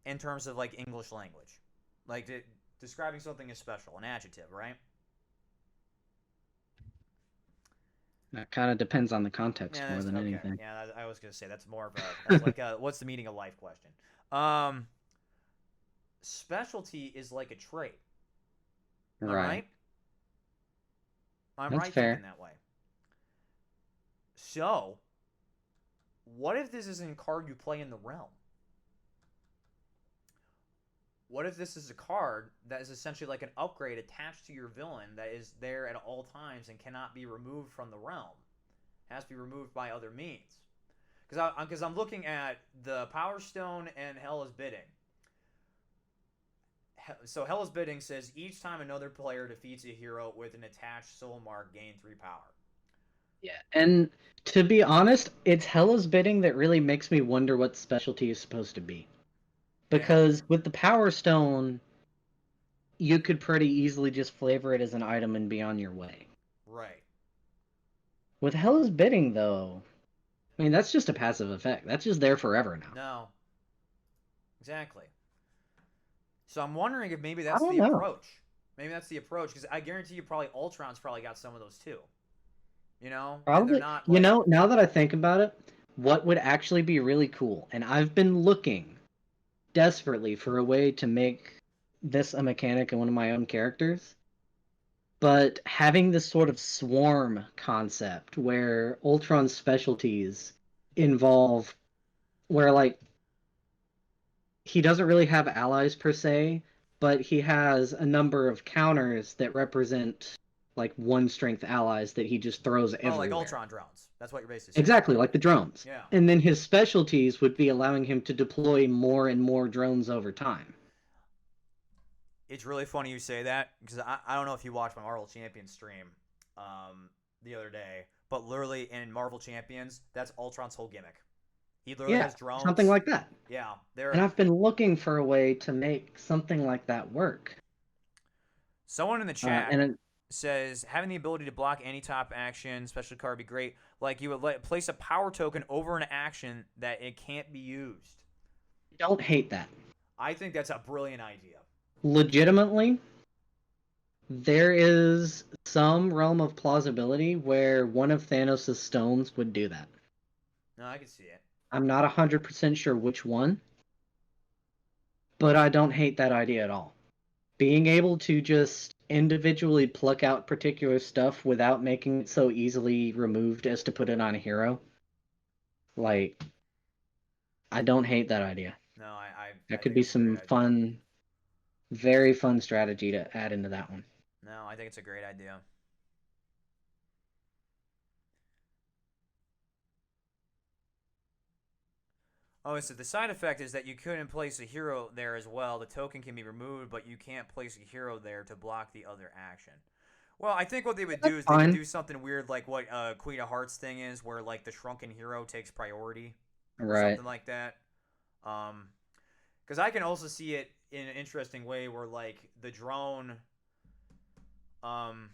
in terms of like English language? Like describing something as special, an adjective, right? That kind of depends on the context Yeah, more that's than okay. anything. Yeah, I was gonna say that's more of a that's like a what's the meaning of life question. Um, Specialty is like a trait. Am I Right. right? I'm That's right thinking fair. that way. So, what if this isn't a card you play in the realm? What if this is a card that is essentially like an upgrade attached to your villain that is there at all times and cannot be removed from the realm? It has to be removed by other means. Because I'm looking at the Power Stone and Hela's Bidding. So Hela's Bidding says each time another player defeats a hero with an attached soul mark, gain 3 power. Yeah. And to be honest, it's Hella's bidding that really makes me wonder what specialty is supposed to be. Yeah, Because with the Power Stone, you could pretty easily just flavor it as an item and be on your way. right. With Hella's bidding, though, I mean that's just a passive effect. That's just there forever now. No, exactly. So I'm wondering if maybe I that's don't the know. approach. Maybe that's the approach because I guarantee you probably Ultron's probably got some of those too. And they're Probably, not like now that I think about it, what would actually be really cool, and I've been looking desperately for a way to make this a mechanic in one of my own characters, but having this sort of swarm concept where Ultron's specialties involve where like he doesn't really have allies per se, but he has a number of counters that represent like one strength allies that he just throws like everywhere. Ultron drones. That's what you're basically saying. Exactly, like the drones. Yeah. And then his specialties would be allowing him to deploy more and more drones over time. It's really funny you say that because I don't know if you watched my Marvel Champions stream the other day, but literally in Marvel Champions, that's Ultron's whole gimmick. He literally Yeah, has something drones. like that. Yeah, And they're I've been looking for a way to make something like that work. someone in the chat And it, says having the ability to block any top action special card would be great. Like you would place a power token over an action that it can't be used. don't hate that. I think that's a brilliant idea. Legitimately, there is some realm of plausibility where one of Thanos' stones would do that. No, I can see it. I'm not 100% sure which one, but I don't hate that idea at all. Being able to just individually pluck out particular stuff without making it so easily removed as to put it on a hero, like, I don't hate that idea. No, That I could think be it's a great some idea. fun, very fun strategy to add into that one. No, I think it's a great idea. Oh, so the side effect is that you couldn't place a hero there as well. The token can be removed, but you can't place a hero there to block the other action. Well, I think what they would That's do is they would fine. do something weird like what Queen of Hearts thing is, where like the shrunken hero takes priority or Right. something like that. Um, because I can also see it in an interesting way where like the drone, um,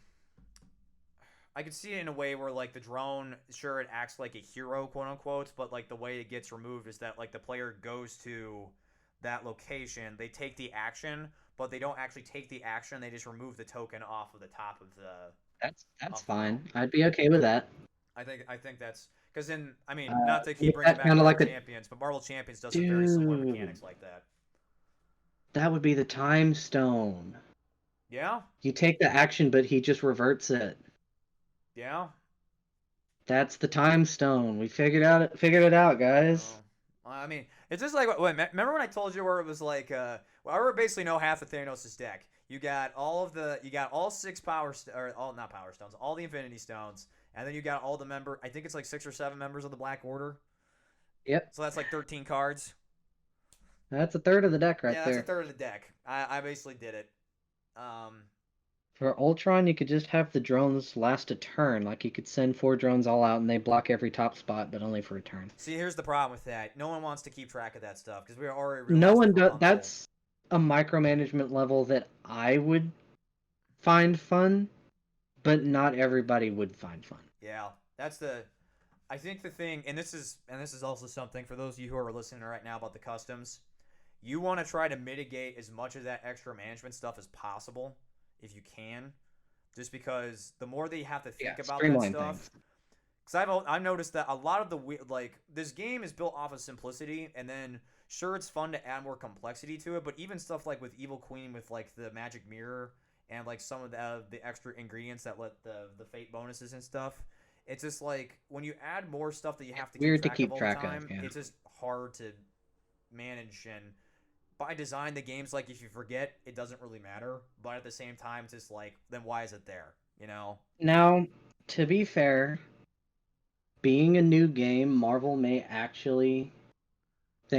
I could see it in a way where like the drone, sure, it acts like a hero, quote unquote, but like the way it gets removed is that like the player goes to that location, they take the action, but they don't actually take the action. They just remove the token off of the top That's of the realm. fine. I'd be okay with that. I think that's because in I mean not to keep Make bringing that back kind of Marvel like a Champions, but Marvel Champions does some very similar dude. mechanics like that. That would be the time stone. Yeah, You take the action, but he just reverts it. yeah. That's the time stone. We figured it out, guys. Oh, I mean, it's just like remember when I told you where it was like, well, I already basically know half of Thanos' deck. You got all six or all not power stones, all the Infinity Stones, and then you got all the I think it's like 6 or 7 members of the Black Order. Yep. So that's like 13 cards. That's a third of the deck right Yeah, that's a there. third of the deck. I basically did it. Um, For Ultron, you could just have the drones last a turn. Like you could send 4 drones all out and they block every top spot, but only for a turn. See, here's the problem with that. No one wants to keep track of that stuff because we already No realized one they were does. bunkable. That's a micromanagement level that I would find fun, but not everybody would find fun. Yeah, that's the I think the thing, and this is also something for those of you who are listening right now about the customs. You want to try to mitigate as much of that extra management stuff as possible, if you can, just because the more that you have to Yeah, think about that streamline stuff. things. Because I've noticed that a lot of the like this game is built off of simplicity, and then sure it's fun to add more complexity to it, but even stuff like with Evil Queen with like the magic mirror and like some of the extra ingredients that let the fate bonuses and stuff. It's just like when you add more stuff that you have It's to keep weird to track of keep all the track of. time, Yeah. it's just hard to manage. And by design, the game's like if you forget, it doesn't really matter. But at the same time, it's just like then why is it there? You know? Now, to be fair, being a new game, they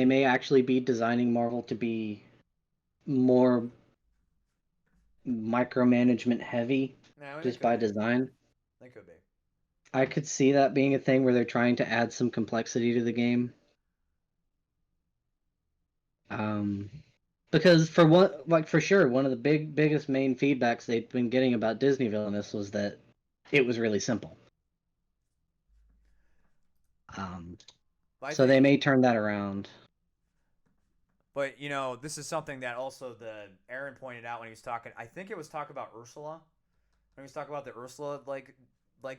may actually be designing Marvel to be more micromanagement heavy No, they just could by be. design. They could be. I could see that being a thing where they're trying to add some complexity to the game. Um, because for what, like for sure, one of the biggest main feedbacks they've been getting about Disney Villainous was that it was really simple. Um, But I so they think may turn that around. But this is something that also the Aaron pointed out when he was talking. I think it was talk about Ursula. When he was talking about the Ursula like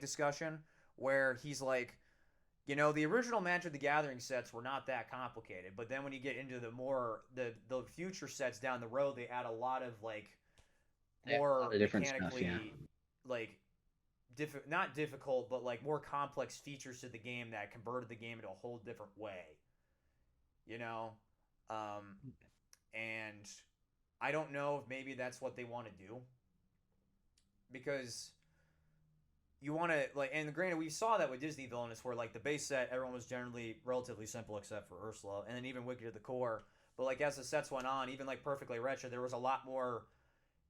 discussion, where he's like, the original Magic the Gathering sets were not that complicated, but then when you get into the future sets down the road, they add a lot of like They have a lot more of different stuff, yeah. mechanically like not difficult, but like more complex features to the game that converted the game into a whole different way. You know, um, and I don't know if maybe that's what they want to do because you want to like. And granted, we saw that with Disney Villainous, where like the base set, everyone was generally relatively simple except for Ursula, and then even Wicked at the core. But like as the sets went on, even like Perfectly Wretched, there was a lot more.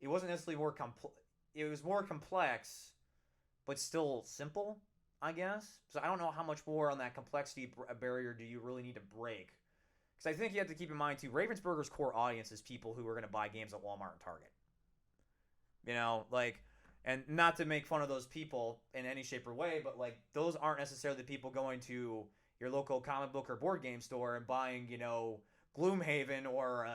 It wasn't necessarily more complex. It was more complex, but still simple. I guess. So I don't know how much more on that complexity barrier do you really need to break. Because I think you have to keep in mind too, Ravensburger's core audience is people who are going to buy games at Walmart and Target. You know, like, and not to make fun of those people in any shape or way, but like those aren't necessarily the people going to your local comic book or board game store and buying, Gloomhaven or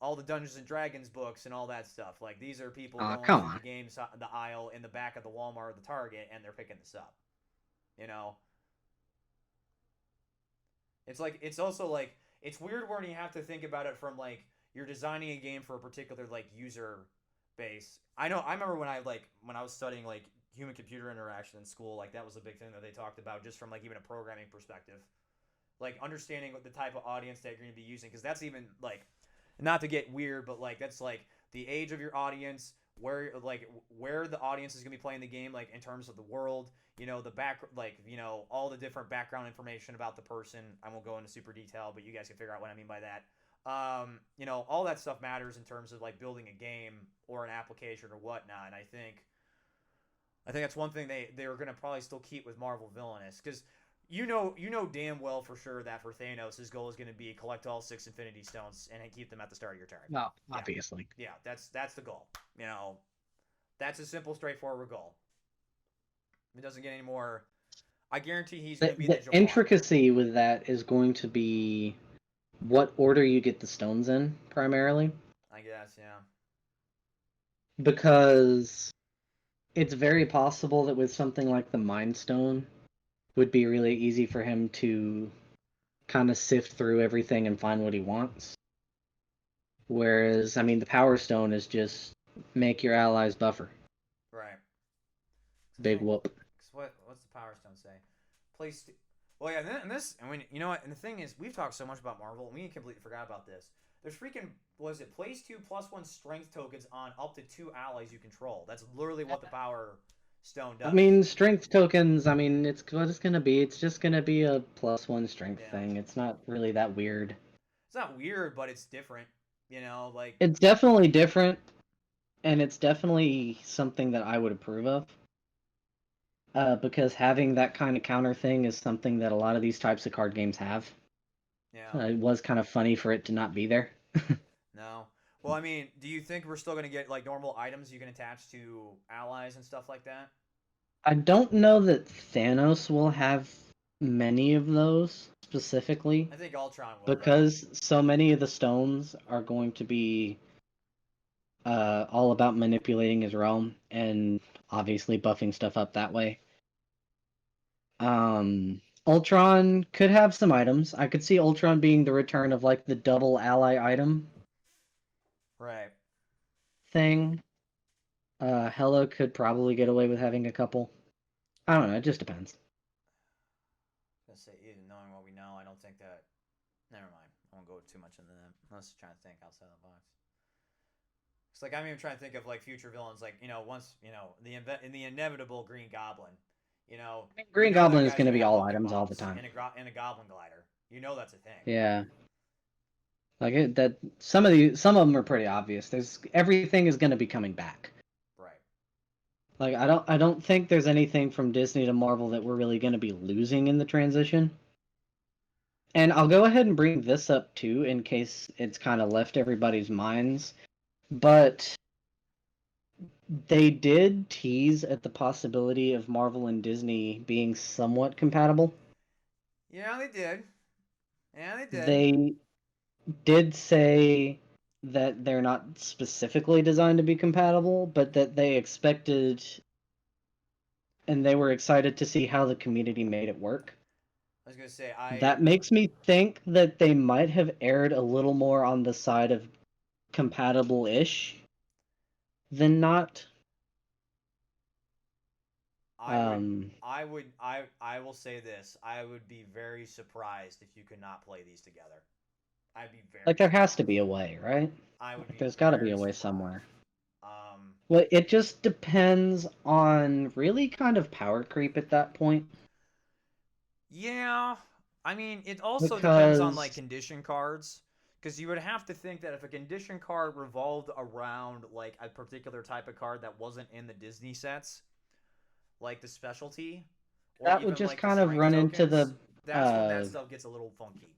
all the Dungeons and Dragons books and all that stuff. Like these are people Oh, going come to on. the aisle in the back of the Walmart or the Target and they're picking this up. You know, it's also like it's weird when you have to think about it from like you're designing a game for a particular like user base. I remember when I was studying like human computer interaction in school, like that was a big thing that they talked about just from like even a programming perspective. Like understanding what the type of audience that you're going to be using because that's even like not to get weird, but like that's like the age of your audience, where the audience is going to be playing the game, like in terms of the world, the back, like all the different background information about the person. I won't go into super detail, but you guys can figure out what I mean by that. All that stuff matters in terms of like building a game or an application or whatnot. And I think that's one thing they were going to probably still keep with Marvel Villainous because you know damn well for sure that for Thanos his goal is going to be collect all 6 Infinity Stones and keep them at the start of your turn. Well, Yeah, obviously. yeah, that's the goal. That's a simple, straightforward goal. It doesn't get any more. I guarantee he's going to be the The Jafar. intricacy with that is going to be what order you get the stones in, primarily. I guess, yeah. Because it's very possible that with something like the Mind Stone, would be really easy for him to kind of sift through everything and find what he wants. Whereas, I mean, the Power Stone is just make your allies buffer. Right. I Big think. whoop. What's the Power Stone say? Place. Well, yeah, and this, and when you know what, and the thing is, we've talked so much about Marvel, and we completely forgot about this. There's freaking was it place 2 +1 strength tokens on up to 2 allies you control. That's literally what the Power Stone I does. mean, strength tokens, I mean, it's what it's gonna be. It's just gonna be a +1 strength Yeah, thing. It's not really that weird. it's not weird, but it's different. Like It's definitely different, and it's definitely something that I would approve of. Because having that kind of counter thing is something that a lot of these types of card games have. yeah, It was kind of funny for it to not be there. no. Well, I mean, do you think we're still gonna get like normal items you can attach to allies and stuff like that? I don't know that Thanos will have many of those specifically, I think Ultron will though. because so many of the stones are going to be all about manipulating his realm and obviously buffing stuff up that way. Ultron could have some items. I could see Ultron being the return of like the double ally item Right. thing. Hela could probably get away with having a couple. I don't know. It just depends. Let's say, even knowing what we know, I don't think that. Never mind. I won't go too much into that. Let's try to think outside the box. It's like I'm even trying to think of like future villains, like once the inevitable Green Goblin. Green That Goblin is guy's going to gonna be have all pumpkin items all the bombs time. and a Goblin glider. That's a thing. Yeah, like that. Some of them are pretty obvious. There's everything is going to be coming back. Right. Like I don't think there's anything from Disney to Marvel that we're really going to be losing in the transition. And I'll go ahead and bring this up too, in case it's kind of left everybody's minds. But they did tease at the possibility of Marvel and Disney being somewhat compatible. Yeah, they did. Yeah, they did. They did say that they're not specifically designed to be compatible, but that they expected and they were excited to see how the community made it work. I was gonna say That makes me think that they might have erred a little more on the side of compatible-ish than not. I would Um, I will say this. I would be very surprised if you could not play these together. I'd be like very there has to surprised. be a way, right? I would Like be there's got to be very a way surprised. somewhere. Um, Well, it just depends on really kind of power creep at that point. yeah, I mean, it also depends on like Because condition cards, because you would have to think that if a condition card revolved around like a particular type of card that wasn't in the Disney sets, like the specialty, or That would even just like the kind of strength run into tokens, the that's when that uh stuff gets a little funky.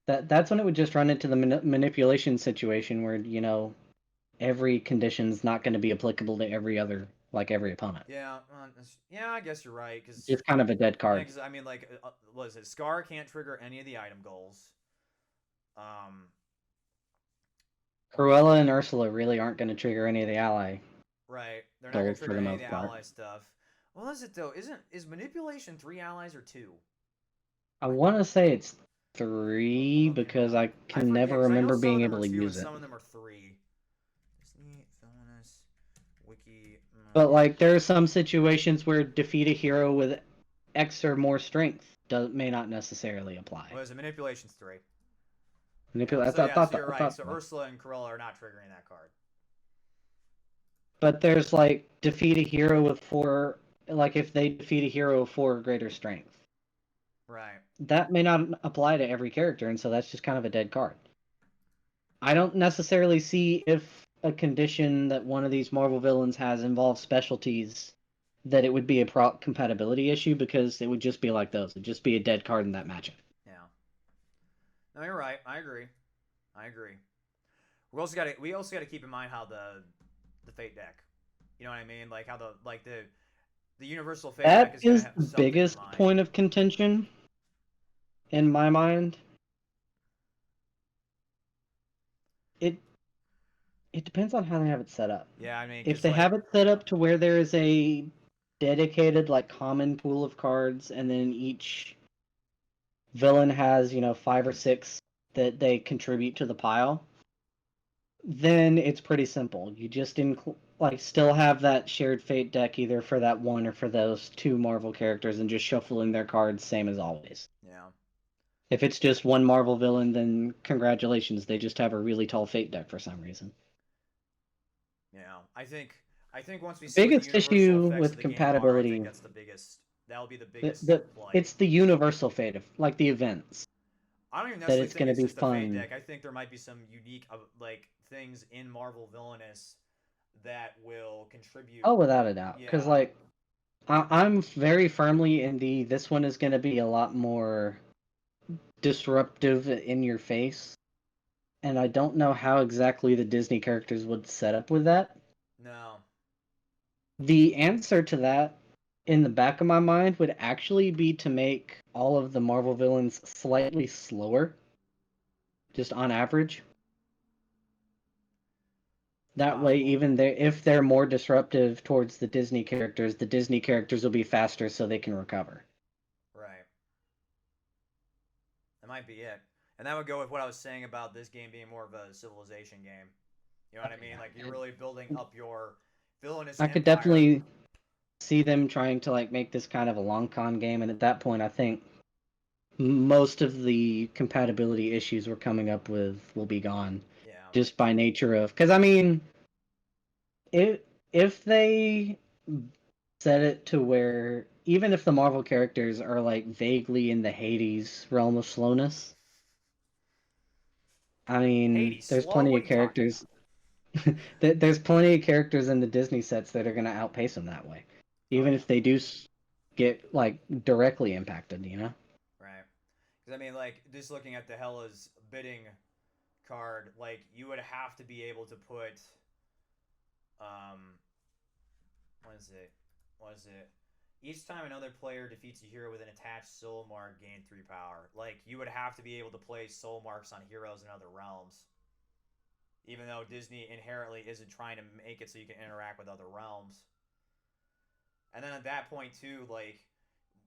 that's when it would just run into the manipulation situation where every condition's not going to be applicable to every opponent. Yeah, yeah, I guess you're right. Because It's kind of a dead yeah, card. because I mean, like, was it Scar can't trigger any of the item goals. Um, Cruella and Ursula really aren't going to trigger any of the ally right, they're not gonna goals for trigger the any of most the part. ally stuff. Well, is it though? Is manipulation 3 allies or 2? I want to say it's three Okay, because I I can forget never because I know remember some being of them able are to 2 and use it. some of them are 3. Disney, Villainous, Wiki. But like there are some situations where defeat a hero with X or more strength may not necessarily apply. What is it? Manipulation's 3. Yeah, Manipulate. so yeah, so you're I right. thought So so. Ursula and Cruella are not triggering that card. But there's like defeat a hero with four. Like if they defeat a hero of four or greater strength, Right. that may not apply to every character, and so that's just kind of a dead card. I don't necessarily see if a condition that one of these Marvel villains has involves specialties that it would be a compatibility issue because it would just be like those. It'd just be a dead card in that matchup. Yeah. No, you're right. I agree. I agree. We also got to keep in mind how the Fate deck. You know what I mean? Like how the universal Fate deck That is gonna is have the something in biggest mind. point of contention in my mind. It it depends on how they have it set up. Yeah, I mean, If because they like have it set up to where there is a dedicated like common pool of cards and then each villain has, five or six that they contribute to the pile, then it's pretty simple. You just still have that shared fate deck either for that one or for those two Marvel characters and just shuffle in their cards same as always. yeah, If it's just one Marvel villain, then congratulations, they just have a really tall fate deck for some reason. yeah. I think once we The see what the biggest universal issue effects of with the game are, I think compatibility, that's the biggest. That'll be the the, biggest the play. it's the universal fate of like the events I don't even that necessarily it's think going to it's be just a Fate fun. deck. I think there might be some unique like things in Marvel Villainous that will contribute. Oh, without a doubt, because Yeah, like I'm very firmly in the this one is going to be a lot more disruptive in your face, and I don't know how exactly the Disney characters would set up with that. no, The answer to that, in the back of my mind, would actually be to make all of the Marvel villains slightly slower, just on average. it's That way, possible. even if they're more disruptive towards the Disney characters will be faster so they can recover. Right. That might be it. And that would go with what I was saying about this game being more of a civilization game. You know Oh, what I mean? Like you're yeah. really building up your villainous I could empire. definitely see them trying to like make this kind of a long con game, and at that point, I think most of the compatibility issues we're coming up with will be gone, Yeah. just by nature of. Because I mean, if they set it to where even if the Marvel characters are like vaguely in the Hades realm of slowness, I mean, Hades there's slow? plenty What of are you talking characters. about? There's plenty of characters in the Disney sets that are going to outpace them that way, Oh even yeah. if they do get like directly impacted. Right. Because I mean, like just looking at the Hella's bidding card, like you would have to be able to put what is it? What is it? Each time another player defeats a hero with an attached soul mark, gain 3 power. Like you would have to be able to place soul marks on heroes in other realms. Even though Disney inherently isn't trying to make it so you can interact with other realms. And then at that point too, like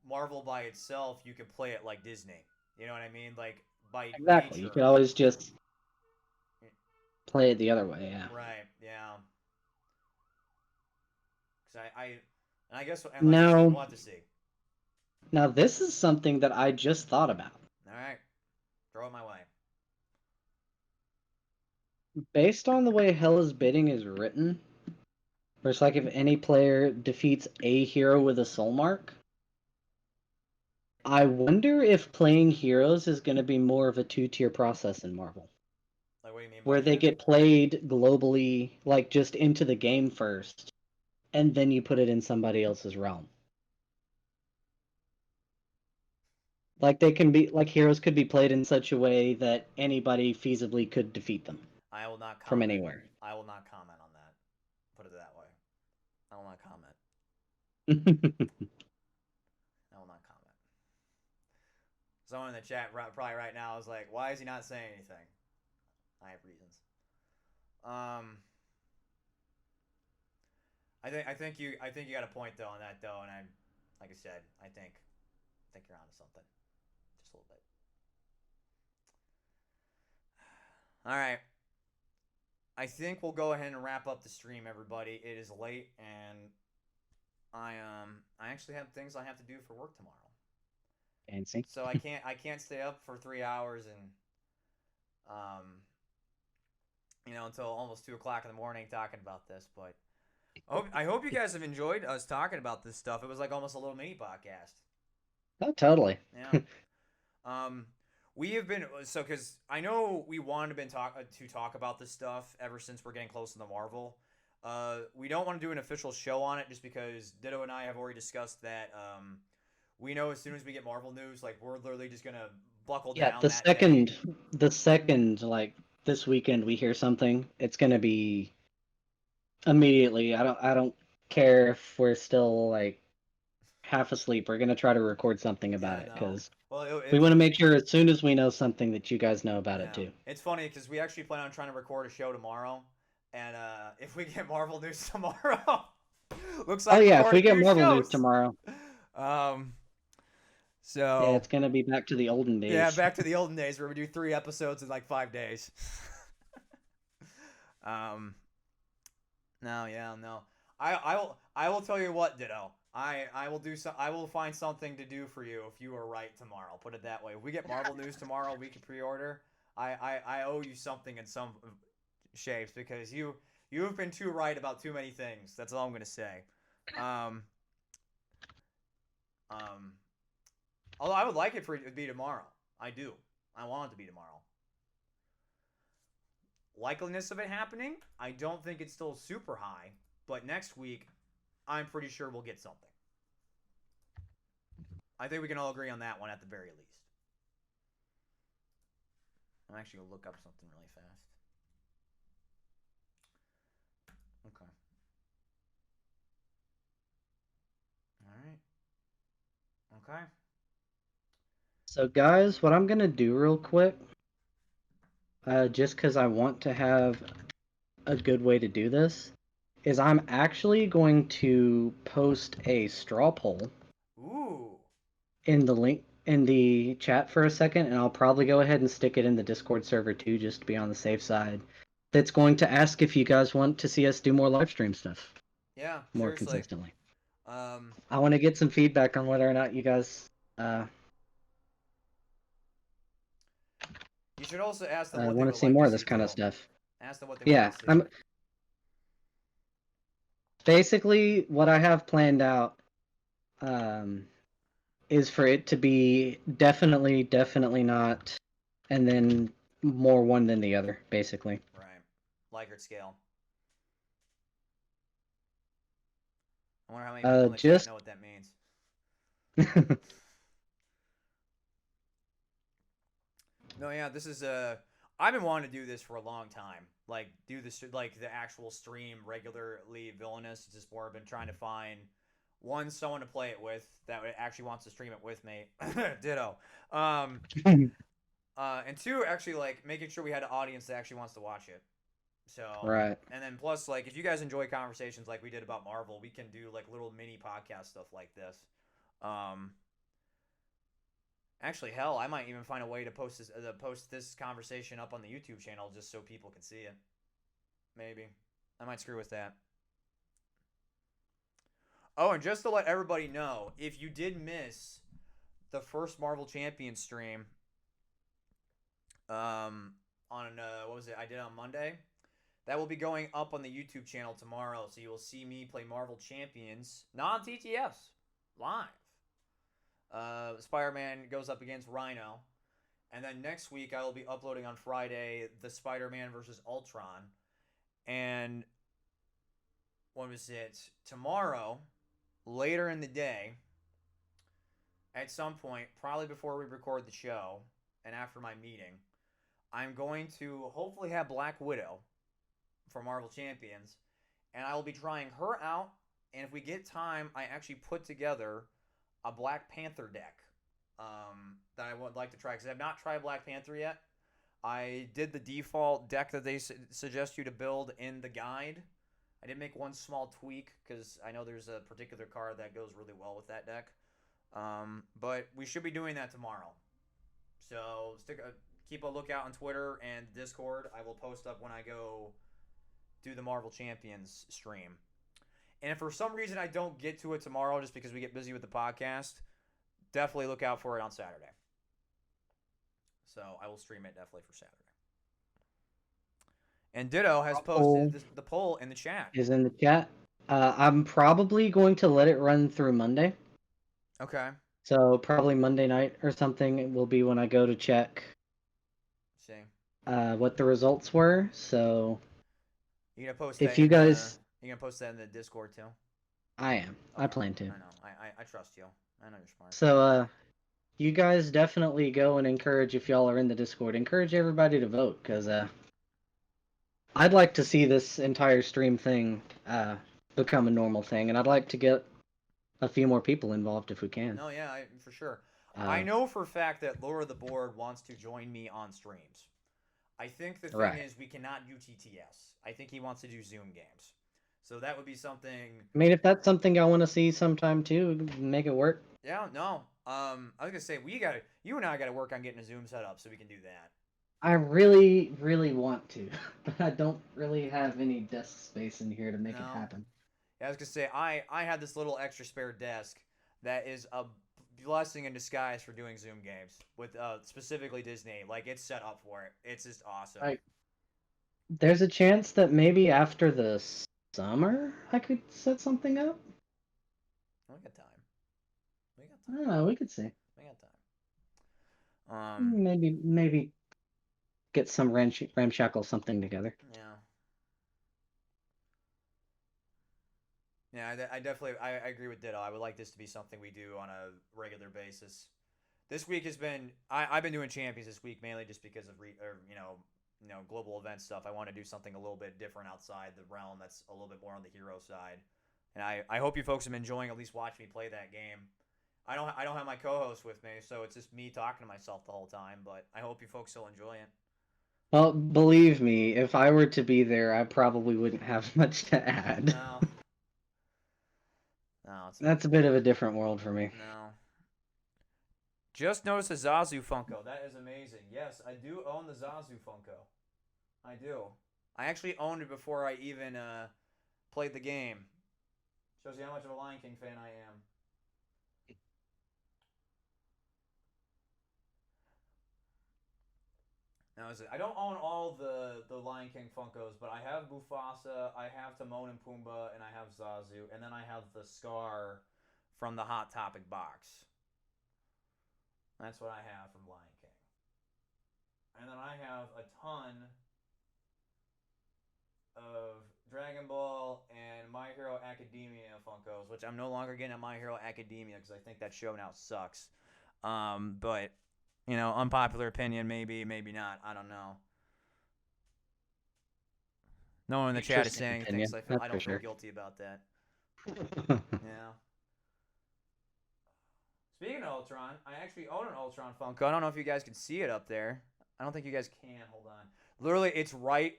Marvel by itself, you can play it like Disney. You know what I mean? Like by Exactly. You could nature. always just play it the other way. Yeah. Right. Yeah. Because and I guess, and like I said, Now, we'll have to see. this is something that I just thought about. All right. Throw it my way. Based on the way Hella's bidding is written, where it's like if any player defeats a hero with a soul mark, I wonder if playing heroes is going to be more of a two-tier process in Marvel, Like, what do you mean by where they that? get played globally, like just into the game first, and then you put it in somebody else's realm. Like they can be like heroes could be played in such a way that anybody feasibly could defeat them I will not from comment. anywhere. I will not comment on that. Put it that way. I will not comment. I will not comment. Someone in the chat probably right now is like, "Why is he not saying anything?" I have reasons. Um, I think you got a point though on that though, and I, like I said, I think you're onto something, just a little bit. All right, I think we'll go ahead and wrap up the stream, everybody. It is late, and I actually have things I have to do for work tomorrow, Fancy. so I can't stay up for 3 hours and um until almost 2 o'clock in the morning talking about this, but I hope you guys have enjoyed us talking about this stuff. It was like almost a little mini podcast. Oh, totally. Yeah. Um, we have been because I know we wanted to talk about this stuff ever since we're getting close to the Marvel. We don't want to do an official show on it just because Ditto and I have already discussed that. We know as soon as we get Marvel news, like we're literally just gonna buckle Yeah, down the that day. second like this weekend we hear something, it's gonna be immediately. I don't care if we're still like half asleep. We're gonna try to record something about Yeah, it no. because Well, we want to make sure as soon as we know something that you guys know about it yeah, too. it's funny because we actually plan on trying to record a show tomorrow, and if we get Marvel news tomorrow, looks Oh like we're yeah, if we recording get two Marvel news shows. tomorrow, Um, yeah, so it's gonna be back to the olden yeah, days. back to the olden days where we do 3 episodes in like 5 days. um, no, yeah, no. I will tell you what, Ditto. I will do so. I will find something to do for you if you are right tomorrow. Put it that way. If we get Marvel news tomorrow, we can pre-order. I owe you something in some shapes because you have been too right about too many things. That's all I'm gonna say. Um, um, although I would like it for it to be tomorrow. I do. I want it to be tomorrow. Likeliness of it happening, I don't think it's still super high, but next week, I'm pretty sure we'll get something. I think we can all agree on that one at the very least. I'm actually gonna look up something really fast. Okay. All right. Okay. So guys, what I'm gonna do real quick, just because I want to have a good way to do this, is I'm actually going to post a straw poll Ooh. in the link in the chat for a second, and I'll probably go ahead and stick it in the Discord server too, just to be on the safe side. That's going to ask if you guys want to see us do more live stream stuff Yeah. more Seriously. consistently. Um. I want to get some feedback on whether or not you guys You should also ask them what they want would to see like more to of see this kind of too. stuff. Ask them what they would like Yeah, to see. I'm basically what I have planned out um, is for it to be definitely not, and then more one than the other, basically. Right. Likert scale. I wonder how many people in the chat Just know what that means. No, yeah, this is I've been wanting to do this for a long time. Like do this like the actual stream regularly. Villainous. It's just more been trying to find one someone to play it with that actually wants to stream it with me. Ditto. Um, and two, actually like making sure we had an audience that actually wants to watch it. So, right. and then plus like if you guys enjoy conversations like we did about Marvel, we can do like little mini podcast stuff like this. Um, Actually, hell, I might even find a way to post this conversation up on the YouTube channel just so people can see it. Maybe I might screw with that. Oh, and just to let everybody know, if you did miss the first Marvel Champion stream, on what was it? I did on Monday. That will be going up on the YouTube channel tomorrow, so you will see me play Marvel Champions, non TTS, live. Spider-Man goes up against Rhino. And then next week I will be uploading on Friday the Spider-Man versus Ultron. And what was it? Tomorrow, later in the day, I will be uploading the Spider-Man versus Ultron. And what was it? Tomorrow, later in the day, I will be uploading the Spider-Man versus Ultron. And what was it? Tomorrow, later in the day, I will be uploading the Spider-Man versus Ultron. And what was it? Tomorrow, later in the day, at some point, probably before we record the show and after my meeting, I'm going to hopefully have Black Widow for Marvel Champions, and I will be trying her out. And if we get time, I actually put together a Black Panther deck that I would like to try because I've not tried Black Panther yet. I did the default deck that they suggest you to build in the guide. I did make one small tweak because I know there's a particular card that goes really well with that deck. But we should be doing that tomorrow. So keep a lookout on Twitter and Discord. I will post up when I go do the Marvel Champions stream. And if for some reason I don't get to it tomorrow just because we get busy with the podcast, definitely look out for it on Saturday. So I will stream it definitely for Saturday. And Ditto has posted the poll in the chat. Is in the chat. I'm probably going to let it run through Monday. Okay. So probably Monday night or something will be when I go to check what the results were. So you gonna post if that you guys, you gonna post that in the Discord too? I am. Okay. I plan to. I know. I trust you. I know you're smart. So you guys definitely go and encourage, if y'all are in the Discord, encourage everybody to vote because I'd like to see this entire stream thing become a normal thing, and I'd like to get a few more people involved if we can. No, yeah, for sure. I know for a fact that Lower the Board wants to join me on streams. I think the thing is we cannot do TTS. I think he wants to do Zoom games. So that would be something. I mean, if that's something I want to see sometime too, make it work. Yeah, no. I was gonna say you and I gotta work on getting a Zoom set up so we can do that. I really, really want to, but I don't really have any desk space in here to make it happen. Yeah, I was gonna say I had this little extra spare desk that is a blessing in disguise for doing Zoom games with specifically Disney. Like it's set up for it. It's just awesome. There's a chance that maybe after the summer I could set something up. We got time. I don't know. We could see. We got time. Maybe get some ramshackle something together. Yeah. Yeah, I definitely I agree with Ditto. I would like this to be something we do on a regular basis. This week has been I've been doing champions this week mainly just because of global event stuff. I want to do something a little bit different outside the realm that's a little bit more on the hero side. And I hope you folks have been enjoying at least watching me play that game. I don't have my co-host with me, so it's just me talking to myself the whole time, but I hope you folks still enjoy it. Well, believe me, if I were to be there, I probably wouldn't have much to add. No, that's a bit of a different world for me. No. Just noticed a Zazu Funko. That is amazing. Yes, I do own the Zazu Funko. I do. I actually owned it before I even played the game. Shows you how much of a Lion King fan I am. Now, I don't own all the Lion King Funkos, but I have Mufasa, I have Timon and Pumbaa, and I have Zazu, and then I have the Scar from the Hot Topic box. That's what I have from Lion King. And then I have a ton of Dragon Ball and My Hero Academia Funkos, which I'm no longer getting at My Hero Academia because I think that show now sucks. But unpopular opinion, maybe not. I don't know. No one in the chat is saying things. I don't feel guilty about that. Yeah. Speaking of Ultron, I actually own an Ultron Funko. I don't know if you guys can see it up there. I don't think you guys can. Hold on. Literally, it's right.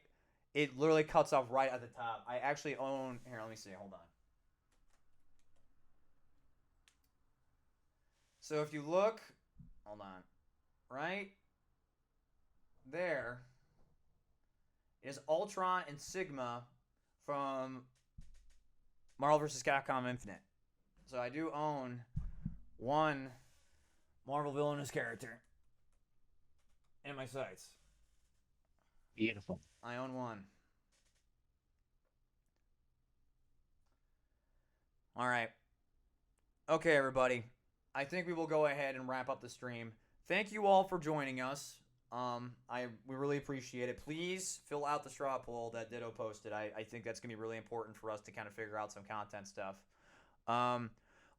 It literally cuts off right at the top. I actually own. Here, let me see. Hold on. So if you look, hold on. Right there is Ultron and Sigma from Marvel vs. Capcom Infinite. So I do own one Marvel Villainous character in my sights. Beautiful. I own one. All right. Okay, everybody. I think we will go ahead and wrap up the stream. Thank you all for joining us. We really appreciate it. Please fill out the straw poll that Ditto posted. I think that's going to be really important for us to kind of figure out some content stuff.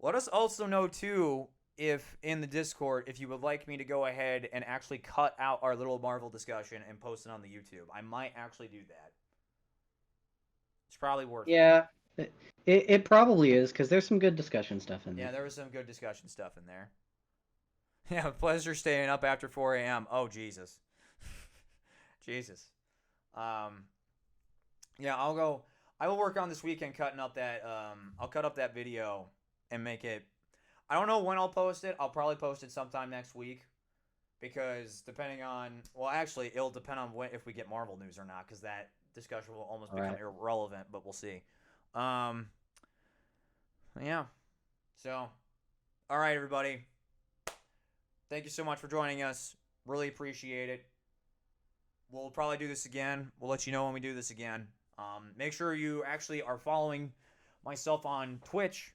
Let us also know, too, if in the Discord, if you would like me to go ahead and actually cut out our little Marvel discussion and post it on the YouTube. I might actually do that. It's probably worth it. Yeah, it probably is because there's some good discussion stuff in Yeah, there. there was some good discussion stuff in there. Yeah, pleasure staying up after 4 a.m. Oh, Jesus. Jesus. Um, yeah, I'll go. I will work on this weekend cutting up that. I'll cut up that video and make it. I don't know when I'll post it. I'll probably post it sometime next week because depending on. Well, actually, it'll depend on when, if we get Marvel news or not because that discussion will almost All become right. irrelevant. But we'll see. Um, yeah. So, all right, everybody. Thank you so much for joining us. Really appreciate it. We'll probably do this again. We'll let you know when we do this again. Make sure you actually are following myself on Twitch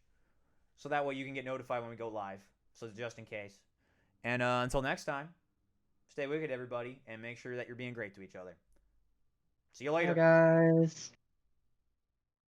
so that way you can get notified when we go live. So just in case. And until next time, stay wicked, everybody, and make sure that you're being great to each other. See you Bye, later. guys.